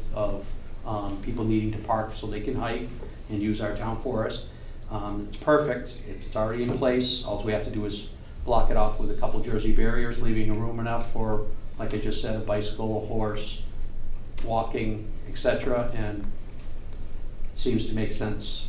people needing to park so they can hike and use our town forest. It's perfect. It's already in place. All we have to do is block it off with a couple Jersey barriers, leaving room enough for, like I just said, a bicycle, a horse, walking, etc. And it seems to make sense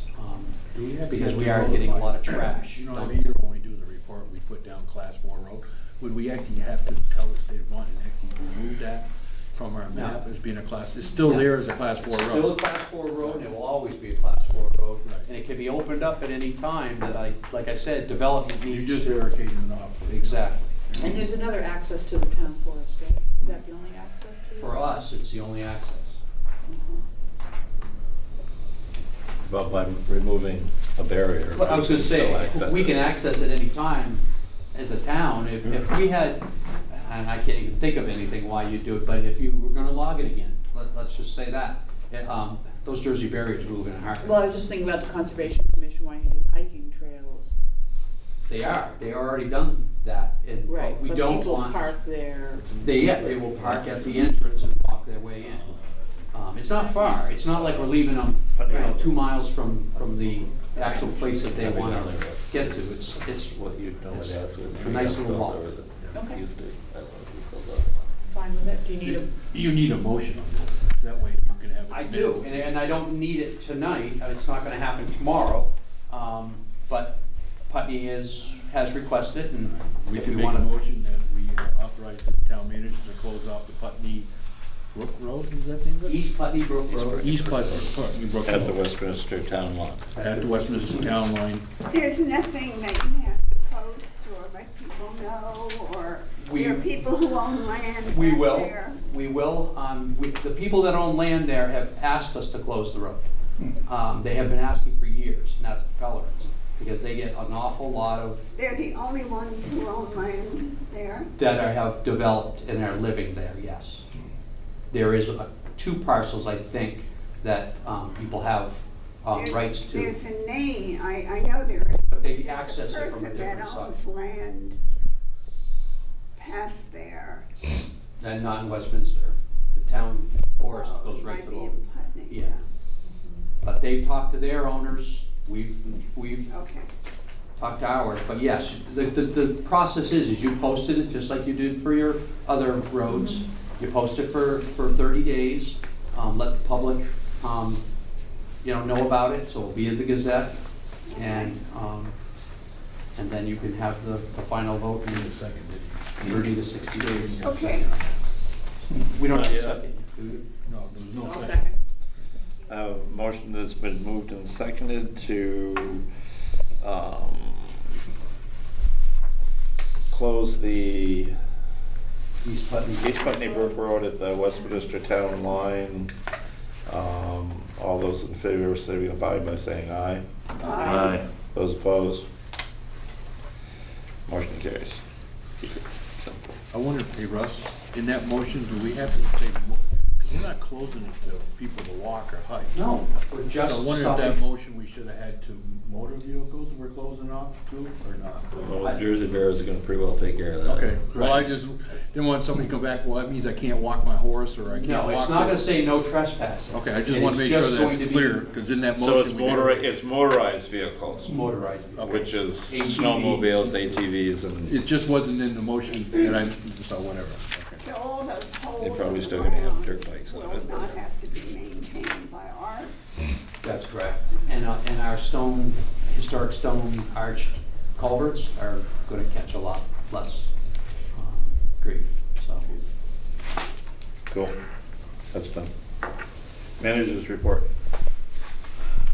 Do we actually because have we to are getting a lot of notify- trash. You know, dumped. every year when we do the report, we put down class 4 road. Would we actually have to tell the state of Vermont and actually remove that from our map as being a class? It's still No. there as a class 4 road. Still a class 4 road, and it will always be a class 4 road. Right. And it can be opened up at any time that like I said, development You're needs just to. barricading it off. Exactly. And there's another access to the town forest, right? Is that the only access to it? For us, it's the only access. But by removing a barrier. But I was gonna we can still say, access we it. can access it any time as a town. If we had, and I can't even think of anything why you'd do it, but if you were gonna log it again, let's just say that. Those Jersey barriers we were gonna harm. Well, I was just thinking about the Conservation Commission wanting to do hiking trails. They already done that. And Right, we but don't people want. park there. They will park at the entrance and walk their way in. It's not far, it's not like we're leaving them, 2 miles from the actual place that they wanna get to. It's What you know, it's that's what. a nice little walk. Okay. Used to. Fine with it? Do you need a, You need a motion on this. That way you can have it. I do, and I don't need it tonight, it's not gonna happen tomorrow, but Putney has requested, and We if can we make a wanna. motion that we authorize the town manager to close off the Putney Brook Road, is that the name of it? East Putney Brook Road. East Putney Brook At the Road. Westminster Town Lawn. At the Westminster Town Line. There's nothing that you have to post or let people know, or there are people who own land back We will, there. we will. The people that own land there have asked us to close the road. They have been asking for years, and that's the Pellerins, because they get an awful lot of, They're the only ones who own land there. that have developed and are living there, yes. There is 2 parcels, I think, that people have rights to. There's a name, I know But they there's a access it from a person that different owns side. land past there. And not in Westminster. The town forest Oh, goes it right might to be the. in Putney, Yeah. But they've talked to their owners, we've Okay. talked to ours, but yes, the process is you posted it just like you did for your other roads. You post it for 30 days, let the public, know about it, so it'll be in the Gazette. And then you can have the final vote in 30 to 60 days. Okay. We don't have Not a yet. second. No, there's no I'll second. second. A motion that's been moved and seconded to close the East Putney. East Putney Brook Road at the Westminster Town Line. All those in favor signify by saying aye. Aye. Those opposed? Motion carries. Keep it simple. I wonder, hey Russ, in that motion, do we have to say, because we're not closing it to people to walk or hike. No, we're just So I wonder if that stopping. motion, we should have had to motor vehicles we're closing off to, or not? Well, Jersey Bears are gonna pretty well take care of that. Okay, well, I Right. just didn't want somebody to come back, well, that means I can't walk my horse, or I can't No, walk. it's not gonna say no trespassing. Okay, I just It want is to make sure just that's going to be clear, because in that motion. So it's we didn't- it's motorized vehicles, Motorized. which is ATVs. snowmobiles, ATVs, and It just wasn't in the motion that I, so whatever. Okay. So all those holes They probably in the still gonna have ground dirt bikes on will it. not have to be maintained by our, That's correct. And our historic stone arched culverts are gonna catch a lot less grief, so. cool. That's done. Managers report.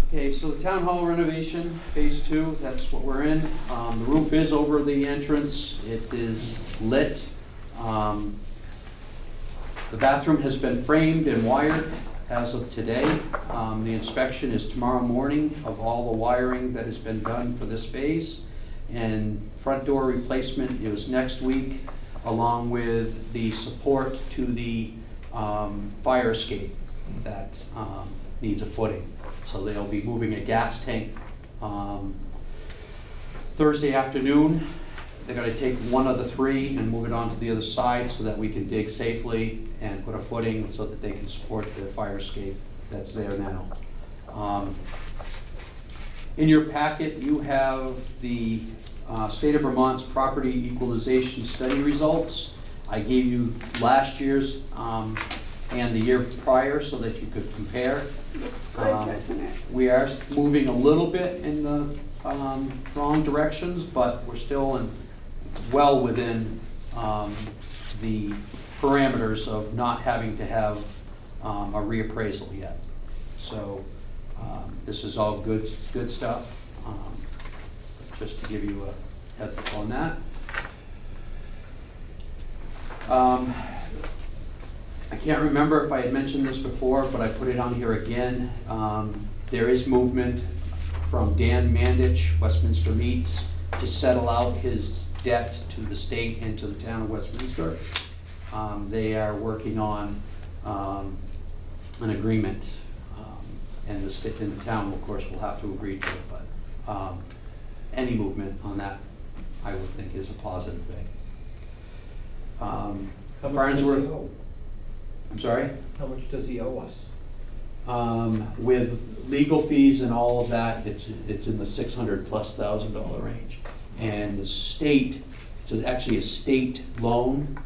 Okay, so the town hall renovation, phase 2, that's what we're in. The roof is over the entrance, it is lit. The bathroom has been framed and wired as of today. The inspection is tomorrow morning of all the wiring that has been done for this phase. And front door replacement is next week, along with the support to the fire escape that needs a footing. So they'll be moving a gas tank Thursday afternoon. They're gonna take one of the 3 and move it onto the other side so that we can dig safely and put a footing so that they can support the fire escape that's there now. In your packet, you have the State of Vermont's property equalization study results. I gave you last year's and the year prior so that you could compare. looks good, doesn't it? We are moving a little bit in the wrong directions, but we're still well within the parameters of not having to have a reappraisal yet. So this is all good stuff, just to give you a heads up on that. I can't remember if I had mentioned this before, but I put it on here again. There is movement from Dan Mandich, Westminster Meats, to settle out his debt to the state and to the town of Westminster. They are working on an agreement, and the state and the town, of course, will have to agree to it, but any movement on that, I would think, is a positive thing. Farnsworth. I'm sorry? How much does he owe us? With legal fees and all of that, it's in the $600,000+ range. And the state, it's actually a state loan,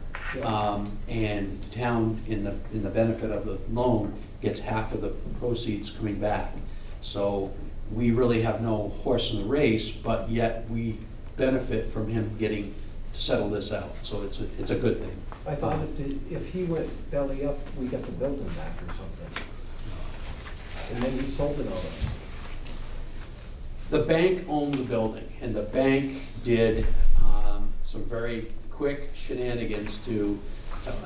and the town, in the benefit of the loan, gets half of the proceeds coming back. So we really have no horse in the race, but yet we benefit from him getting to settle this out. So it's a good thing. I thought if he went belly up, we got the building back or something. And then he sold it on us. The bank owned the building, and the bank did some very quick shenanigans to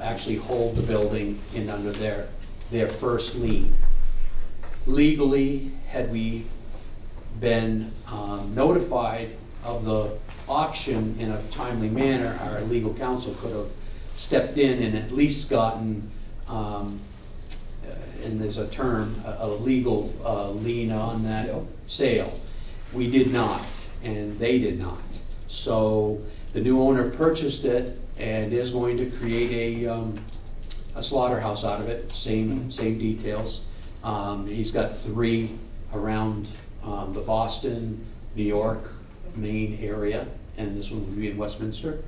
actually hold the building in under their first lien. Legally, had we been notified of the auction in a timely manner, our legal counsel could have stepped in and at least gotten, and there's a term, a legal lien on that sale. We did not, and they did not. So the new owner purchased it and is going to create a slaughterhouse out of it, same details. He's got 3 around the Boston, New York, Maine area, and this one would be in Westminster.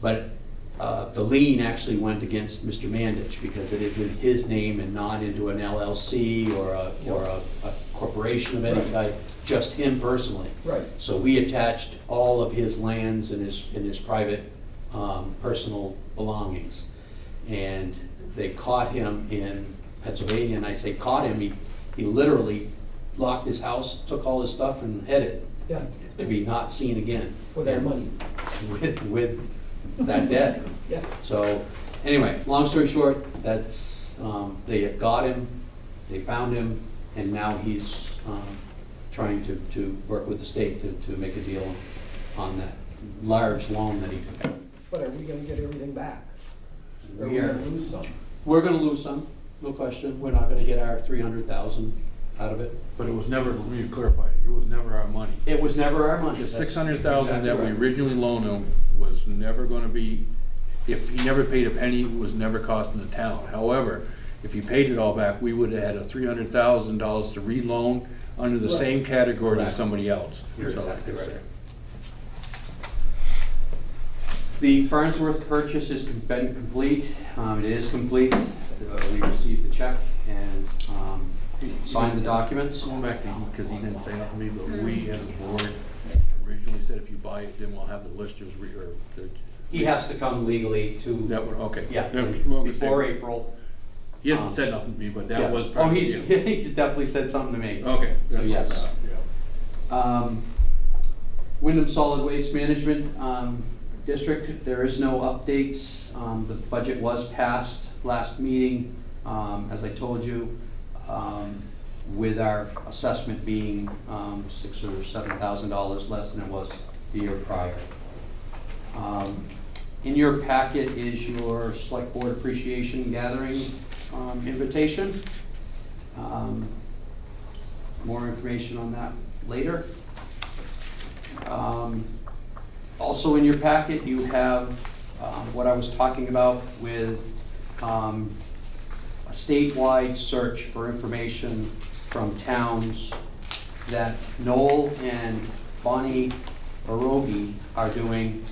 But the lien actually went against Mr. Mandich because it is in his name and not into an LLC or a corporation of any type, just him personally. Right. So we attached all of his lands and his private personal belongings. And they caught him in Pennsylvania, and I say caught him, he literally locked his house, took all his stuff and headed Yeah, to be not seen again. with our money. With that debt. Yeah. So, anyway, long story short, that's, they have got him, they found him, and now he's, trying to work with the state to make a deal on that large loan that he took out. But are we gonna get everything back? Or are we We are- gonna lose some? We're gonna lose some, no question, we're not gonna get our 300,000 out of it. But it was never, let me clarify, it was never our money. It was never our money. The That's 600,000 that we exactly right. originally loaned him was never gonna be, if he never paid a penny, it was never costing the town. However, if he paid it all back, we would have had a $300,000 to reloan under the Right. same category as Correct. somebody else. You're So, exactly it's, right. The Farnsworth purchase has been complete. It is complete. We received the check and signed the documents. Going back to, because he didn't say nothing to me, but we as a board originally said if you buy it, then we'll have the listers He has to come legally to, that would, okay. yeah, That was what I'm before saying. April. He hasn't said nothing to me, but that Yeah. was Oh, part of the he's, deal. he's definitely said something to me. Okay. So, that's what I yes. thought, yeah. Wyndham Solid Waste Management District, there is no updates. The budget was passed last meeting, as I told you, with our assessment being $6,000 or $7,000 less than it was the year prior. In your packet is your Select Board Appreciation Gathering invitation. More information on that later. Also in your packet, you have what I was talking about with a statewide search for information from towns that Noel and Bonnie Orogi are doing.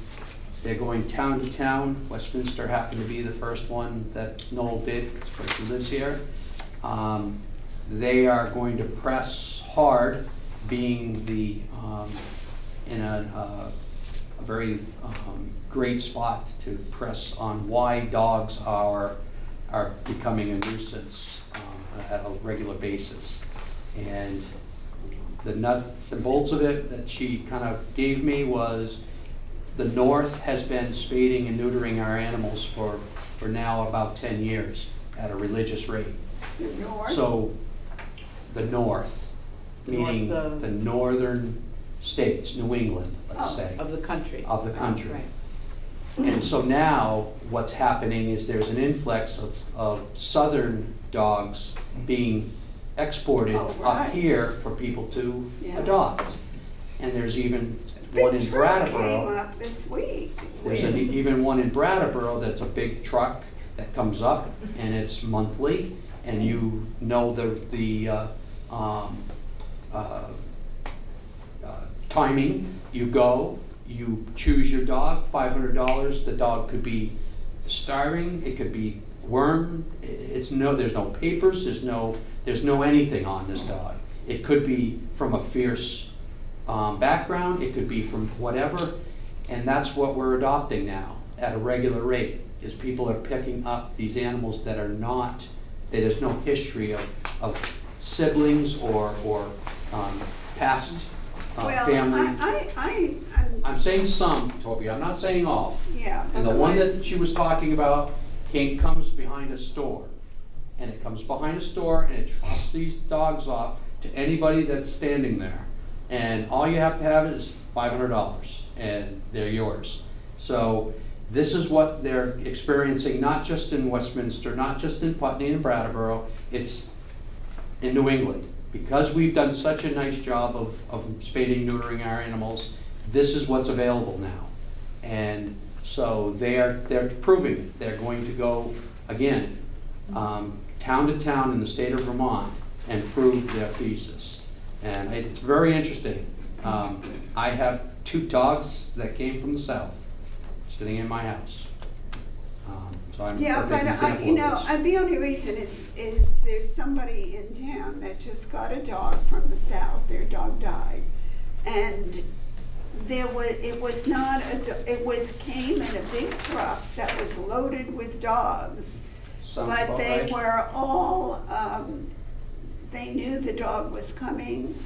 They're going town to town. Westminster happened to be the first one that Noel did, because the person lives here. They are going to press hard, being the in a very great spot to press on why dogs are becoming a nuisance at a regular basis. And the nuts and bolts of it that she kind of gave me was the North has been spading and neutering our animals for now about 10 years at a religious rate. The north? So, the North, meaning North of- the northern states, New England, let's Oh. say, Of the country. of the country. Right. And so now, what's happening is there's an influx of southern dogs being exported Oh, up right. here for people to Yeah. adopt. And there's even one in Big truck came Brattleboro. up this week. There's even one in Brattleboro that's a big truck that comes up, and it's monthly, and you know the timing. You go, you choose your dog, $500. The dog could be starving, it could be worm. There's no papers, there's no anything on this dog. It could be from a fierce background, it could be from whatever, and that's what we're adopting now at a regular rate, is people are picking up these animals that are not, that there's no history of siblings or past Well, family. I'm saying some, Toby, I'm not saying all. yeah. And the one because- that she was talking about comes behind a store. And it comes behind a store and it drops these dogs off to anybody that's standing there. And all you have to have is $500 and they're yours. So this is what they're experiencing, not just in Westminster, not just in Putney and Brattleboro, it's in New England. Because we've done such a nice job of spading, neutering our animals, this is what's available now. And so they're proving it. They're going to go, again, town to town in the state of Vermont and prove their thesis. And it's very interesting. I have 2 dogs that came from the south sitting in my house. So I'm Yeah, a but big example of this. the only reason is there's somebody in town that just got a dog from the south, their dog died. And it was not came in a big truck that was loaded with dogs. Sounds But about they right. were all, they knew the dog was coming.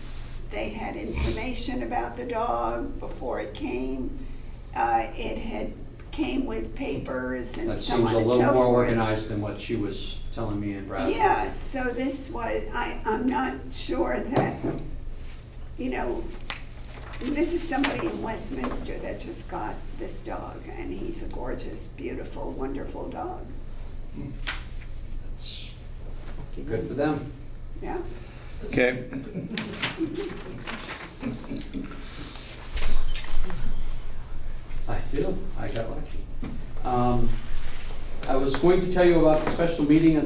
They had information about the dog before it came. It had came with papers and That so seems on a and little so more forth. organized than what she was telling me and Brad. Yeah, so this was, I'm not sure that, you know, this is somebody in Westminster that just got this dog, and he's a gorgeous, beautiful, wonderful dog. That's good for them. Yeah. Okay. I do, I got lucky. I was going to tell you about the special meeting at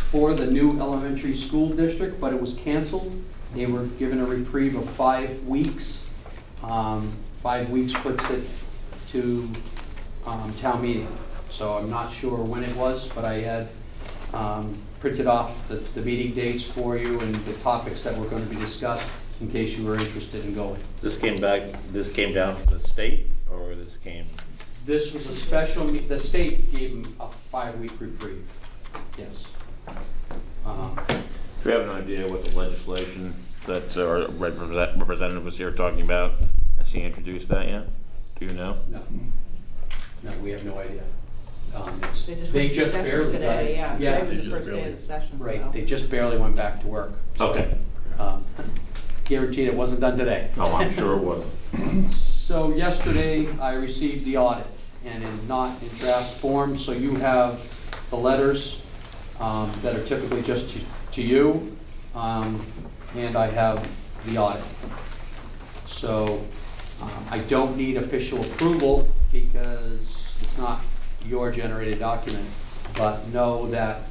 for the new elementary school district, but it was canceled. They were given a reprieve of 5 weeks. 5 weeks puts it to town meeting. So I'm not sure when it was, but I had printed off the meeting dates for you and the topics that were going to be discussed in case you were interested in going. This came down from the state, or this came? This was a special, the state gave them a 5-week reprieve, yes. Do you have an idea what the legislation that our representative was here talking about? Has he introduced that yet? Do you know? No, we have no idea. They just went to session barely got today, it. yeah. Yeah, Today was They the just first day barely- of the session, right, so. they just barely went back to work. So, Okay. Guaranteed it wasn't done today. Oh, I'm sure it wasn't. So yesterday, I received the audit, and not in draft form, so you have the letters that are typically just to you, and I have the audit. So I don't need official approval because it's not your generated document, but know that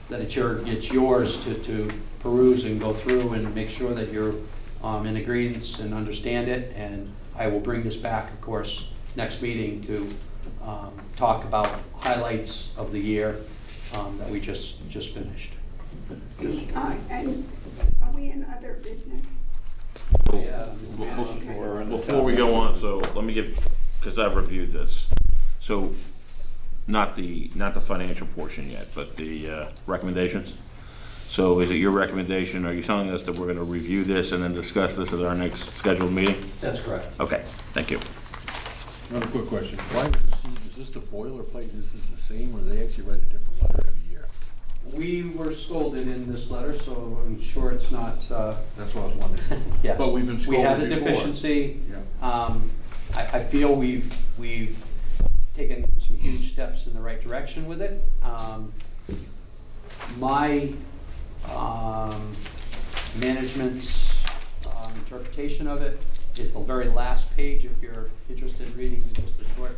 that it's yours to peruse and go through and make sure that you're in agreement and understand it. And I will bring this back, of course, next meeting to talk about highlights of the year that we just finished. And are we in other business? Before we go on, so let me get, because I've reviewed this. So not the financial portion yet, but the recommendations. So is it your recommendation, are you telling us that we're going to review this and then discuss this at our next scheduled meeting? That's correct. Okay, thank you. Another quick question. Why is this the boilerplate? Is this the same, or they actually write a different letter every year? We were scolded in this letter, so I'm sure it's not, That's what I was wondering. yes. But we've been We had a scolded before. deficiency. Yeah. I feel we've taken some huge steps in the right direction with it. My management's interpretation of it is the very last page, if you're interested in reading just a short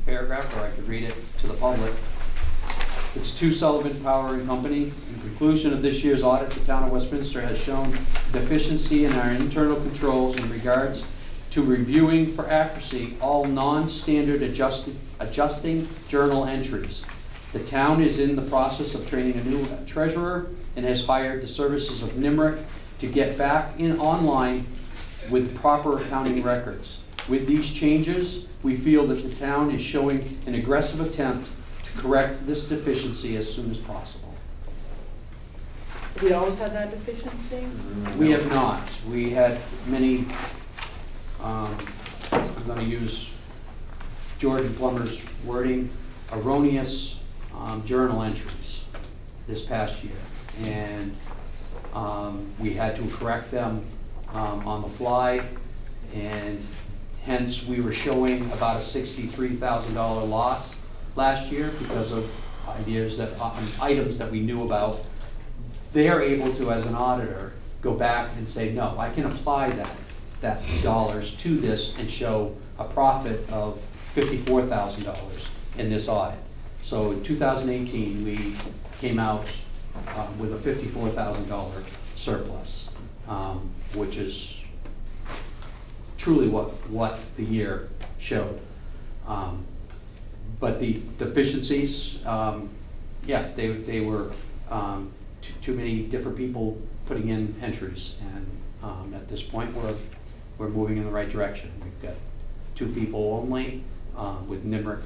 paragraph, or I could read it to the public. It's to Sullivan Power and Company. In conclusion of this year's audit, the town of Westminster has shown deficiency in our internal controls in regards to reviewing for accuracy all non-standard adjusting journal entries. The town is in the process of training a new treasurer and has hired the services of NIMRIC to get back in online with proper accounting records. With these changes, we feel that the town is showing an aggressive attempt to correct this deficiency as soon as possible. We always had that deficiency? We have not. We had many, I'm going to use Jordan Plummer's wording, erroneous journal entries this past year. And we had to correct them on the fly, and hence we were showing about a $63,000 loss last year because of items that we knew about. They're able to, as an auditor, go back and say, no, I can apply that dollars to this and show a profit of $54,000 in this audit. So in 2018, we came out with a $54,000 surplus, which is truly what the year showed. But the deficiencies, yeah, they were too many different people putting in entries. And at this point, we're moving in the right direction. We've got 2 people only, with Nimric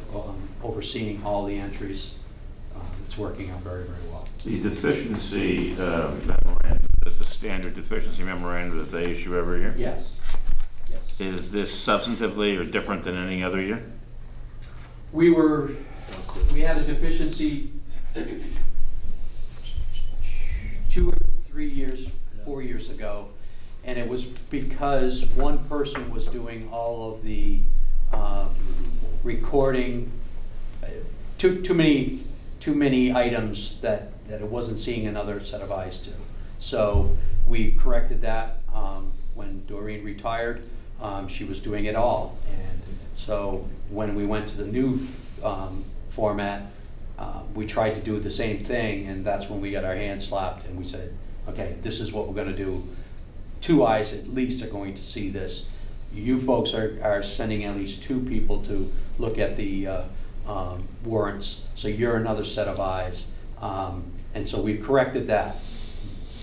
overseeing all the entries. It's working out very, very well. The deficiency memorandum, is a standard deficiency memorandum that they issue every year? Yes. Yes. Is this substantively or different than any other year? We had a deficiency 2 or 3 years, 4 years ago, and it was because one person was doing all of the recording, too many items that it wasn't seeing another set of eyes to. So we corrected that when Doreen retired. She was doing it all, and so when we went to the new format, we tried to do the same thing, and that's when we got our hands slapped and we said, okay, this is what we're gonna do. 2 eyes at least are going to see this. You folks are sending at least 2 people to look at the warrants, so you're another set of eyes. And so we've corrected that.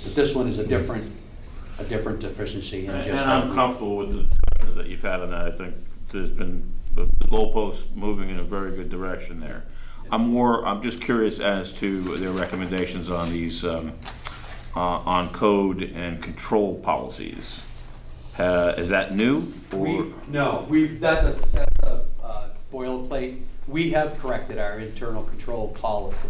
But this one is a different deficiency. And I'm comfortable with the discussions that you've had on that. I think there's been the goalposts moving in a very good direction there. I'm just curious as to their recommendations on these, on code and control policies. Is that new, or? That's a boilerplate. We have corrected our internal control policy,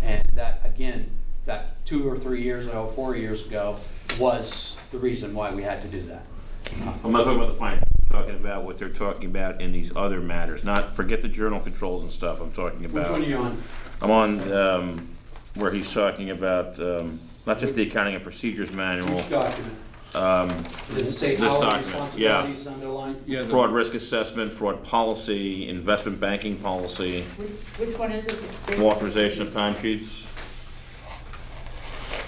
and that, again, that 2 or 3 years ago, 4 years ago, was the reason why we had to do that. I'm not talking about the finance, I'm talking about what they're talking about in these other matters. Forget the journal controls and stuff, I'm talking about. Which one are you on? I'm on where he's talking about not just the accounting and procedures manual. Which document? Does it say This our document, yeah. responsibilities underlined? Yeah, Fraud risk assessment, fraud policy, investment banking policy, Which one is it? authorization of timesheets.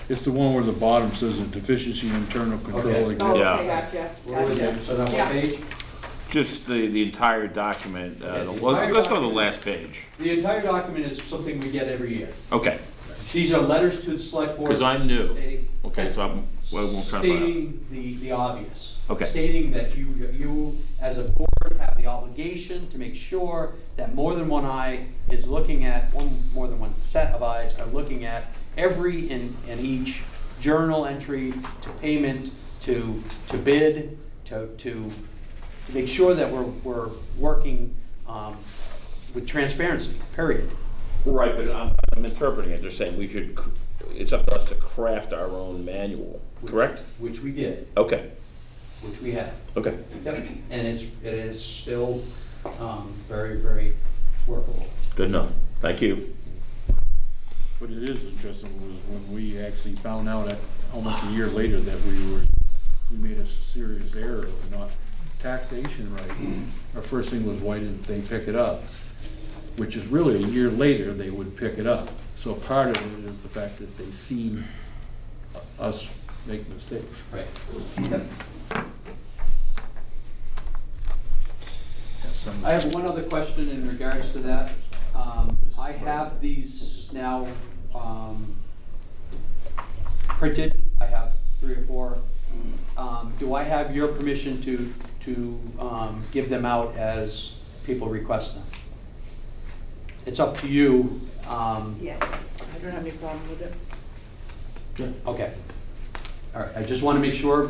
It's the one where the bottom says a deficiency in internal control Okay. exists. Oh, Yeah. okay, gotcha, Where was gotcha. it? So that's Yeah. what page? Just the entire document. Okay, the Let's entire go to the document. last page. The entire document is something we get every year. Okay, These are letters to the select board. 'Cause I'm new. stating- okay, so we'll try to find out. Stating the obvious. Okay. Stating that you, as a board, have the obligation to make sure that more than one eye is looking at, more than one set of eyes are looking at every and each journal entry, to payment, to bid, to make sure that we're working with transparency, period. Right, but I'm interpreting it. They're saying it's up to us to craft our own manual, correct? Which we did, Okay, which we have. okay. Yep, and it is still very, very workable. Good enough. Thank you. What it is interesting was when we actually found out that almost a year later that we made a serious error of not taxation right. Our first thing was, why didn't they pick it up? Which is really a year later they would pick it up. So part of it is the fact that they've seen us make mistakes. Right. Yep. I have one other question in regards to that. I have these now printed. I have 3 or 4. Do I have your permission to give them out as people request them? It's up to you. Yes. I don't have any problem with it. Okay. All right, I just want to make sure.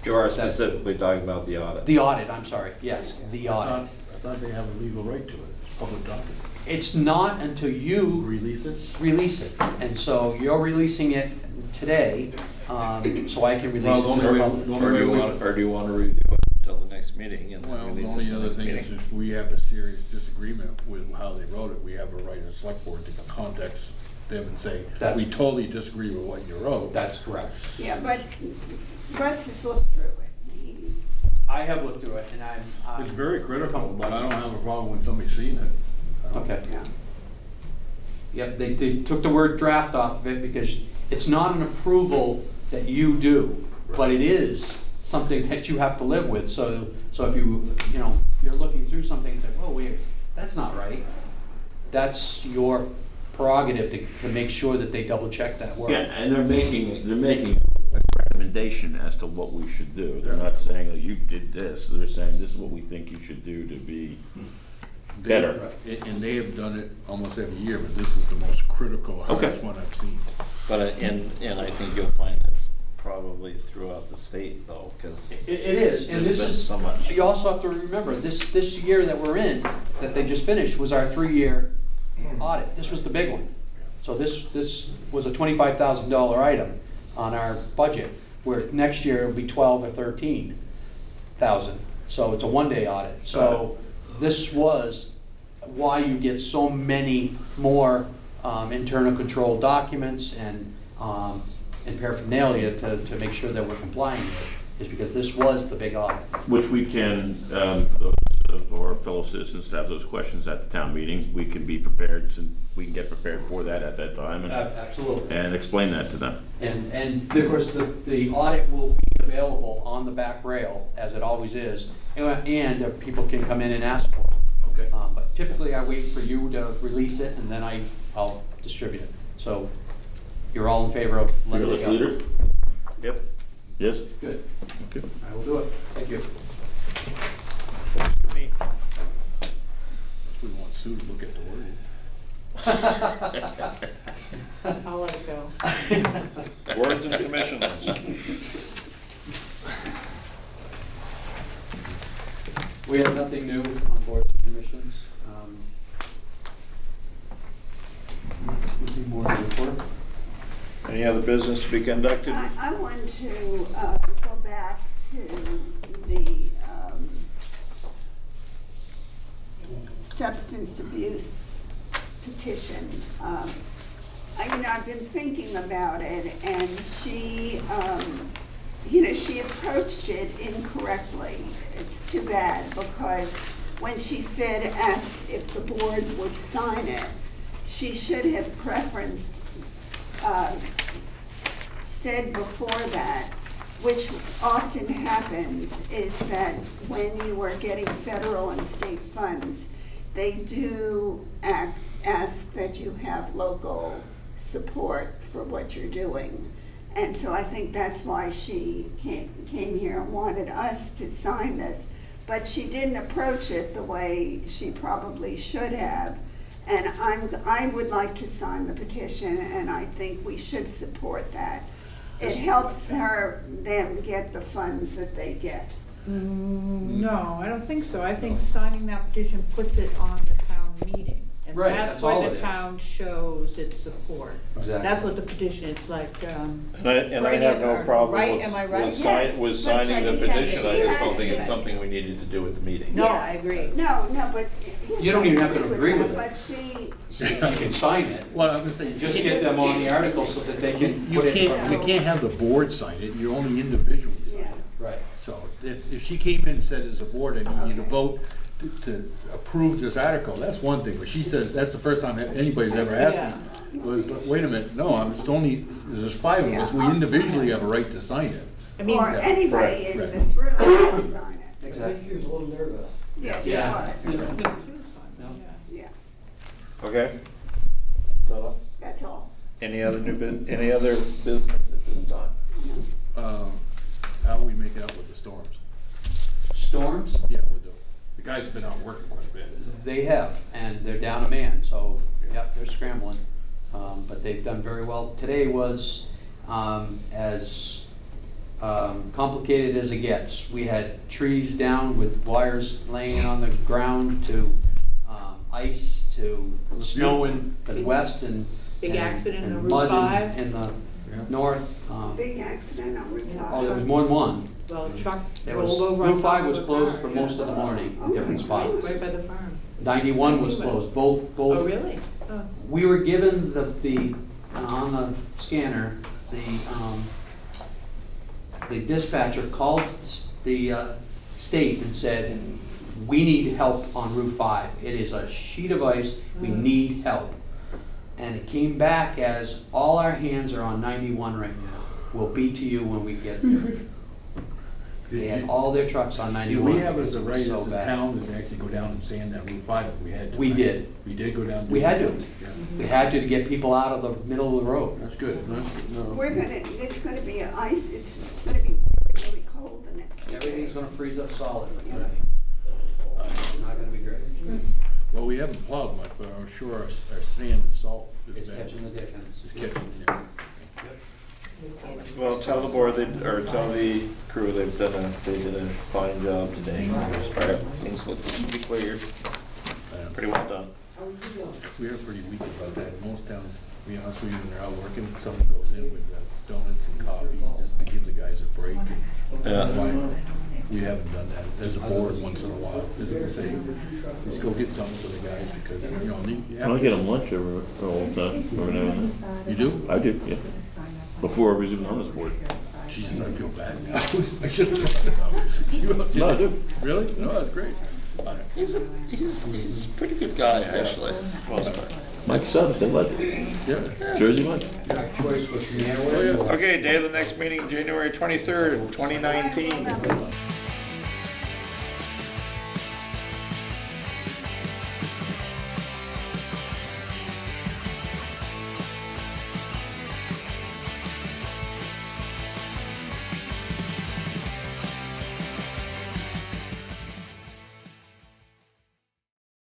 You are specifically talking about the audit. The audit, I'm sorry, yes, the audit. I thought they have a legal right to it. It's a public document. It's not until you Release it? release it. And so you're releasing it today, so I can release it to the public. Or do you want to review it until the next meeting and Well, then the release it only at the other next thing is meeting? if we have a serious disagreement with how they wrote it, we have a right as a select board to contact them and say, That's- we totally disagree with what you wrote. That's correct. Yeah, but Russ has looked through it. I have looked through it, and I'm. It's very critical, but I don't have a problem when somebody's seen it. Okay. Yeah. Yep, they took the word draft off of it because it's not an approval that you do, but it is something that you have to live with. So if you're looking through something and say, whoa, wait, that's not right. That's your prerogative to make sure that they double check that work. Yeah, and they're making a recommendation as to what we should do. They're not saying, oh, you did this, they're saying, this is what we think you should do to be better. And they have done it almost every year, but this is the most critical, hardest one I've seen. But, and I think you'll find that's probably throughout the state though, because It is, and there's this been is, so much. you also have to remember, this year that we're in, that they just finished, was our 3-year audit. This was the big one. So this was a $25,000 item on our budget, where next year it'll be 12 or 13,000. So it's a one-day audit. So this was why you get so many more internal control documents and paraphernalia to make sure that we're complying with it, is because this was the big audit. Which we can, for those of our fellow citizens that have those questions at the town meeting, we can be prepared, and we can get prepared for that at that time Absolutely. and explain that to them. And of course, the audit will be available on the back rail, as it always is, and people can come in and ask for it. Okay. But typically, I wait for you to release it, and then I'll distribute it. So you're all in favor of letting it Fearless go? leader? Yep. Yes? Good. Okay. I will do it. Thank you. We want Sue to look at the wording. I'll let it go. Boards and commissions. We have nothing new on boards and commissions. Nothing more to report. Any other business to be conducted? I want to go back to the substance abuse petition. I've been thinking about it, and she approached it incorrectly. It's too bad, because when she asked if the board would sign it, she should have said before that, which often happens, is that when you are getting federal and state funds, they do ask that you have local support for what you're doing. And so I think that's why she came here and wanted us to sign this. But she didn't approach it the way she probably should have. And I would like to sign the petition, and I think we should support that. It helps them get the funds that they get. No, I don't think so. I think signing that petition puts it on the town meeting. And Right, that's that's all where it the is. town shows its support. Exactly. That's what the petition, it's like, And I have no problem Right, am I right? with Yes. signing the But she petition, I just don't has think to. it's something we needed to do at the meeting. no, Yeah. I agree. No, but. You don't even have to agree with it. But she You can sign it. Well, I'm gonna say, Just get them on the article so that they can you put it. can't have the board sign it, you only individually sign Yeah. it. Right. So if she came in and said as a board, I need you to Okay. vote to approve this article, that's one thing. But she says, that's the first time anybody's ever asked me, was, wait a minute, no, it's only, there's 5 of us, we Yeah, I'll individually sign have a right to sign it. I mean, Or anybody right, in right. this room can sign it. Exactly. She was a little nervous. Yeah, she Yeah. was, she was fine, yeah. yeah, Okay? So, that's all. any other business at this time? How we make it out with the storms? Storms? Yeah, with the guys have been out working quite a bit. They have, and they're down a man, so, yep, they're scrambling. But they've done very well. Today was as complicated as it gets. We had trees down with wires laying on the ground to ice to snow in the west and Big accident on Route mud 5. in the north. Big accident on Route 5. Oh, there was more than one. Well, a truck There was, rolled over on Route 5 top was of a closed car, for yeah. most of the morning in different spots. Right by the farm. 91 was closed, both. Oh, really? Oh. We were given the on the scanner, the dispatcher called the state and said, we need help on Route 5. It is a sheet of ice, we need help. And it came back as, all our hands are on 91 right now. We'll be to you when we get there. They had all their trucks on Do 91. we have as a right as So a bad. town to actually go down and sand that Route 5 if we had to? We right? did. We did go down? We had to. Yeah, We had to get people out of the middle of the road. that's good. No. We're gonna, it's gonna be it's gonna be really cold the next few days. Everything's gonna freeze up solid. Yeah. It's not gonna be great. Well, we haven't plowed much, but I'm sure our sand and salt It's is catching the dickens. catching, yeah. Well, tell the board, or tell the crew they did a fine job today. Things look to be cleared, pretty well done. We are pretty weak about that. Most towns, to be honest with you, when they're out working, someone goes in with donuts and coffees just to give the guys a break. Yeah. Why- We haven't done that as a board once in a while, just to say, let's go get something for the guys because, you know, you have I to- get them lunch every time, every now and then. You do? I do, yeah. Before I was even on this board. Jesus, I feel bad now. I should have. No, I do. Really? No, that's great. He's a pretty good guy, actually. for the most part. Mike Suggs, they like it. Yeah. Jersey Mike. Our choice was from there. Oh, yeah. Okay, day of the next meeting, January 23rd, 2019.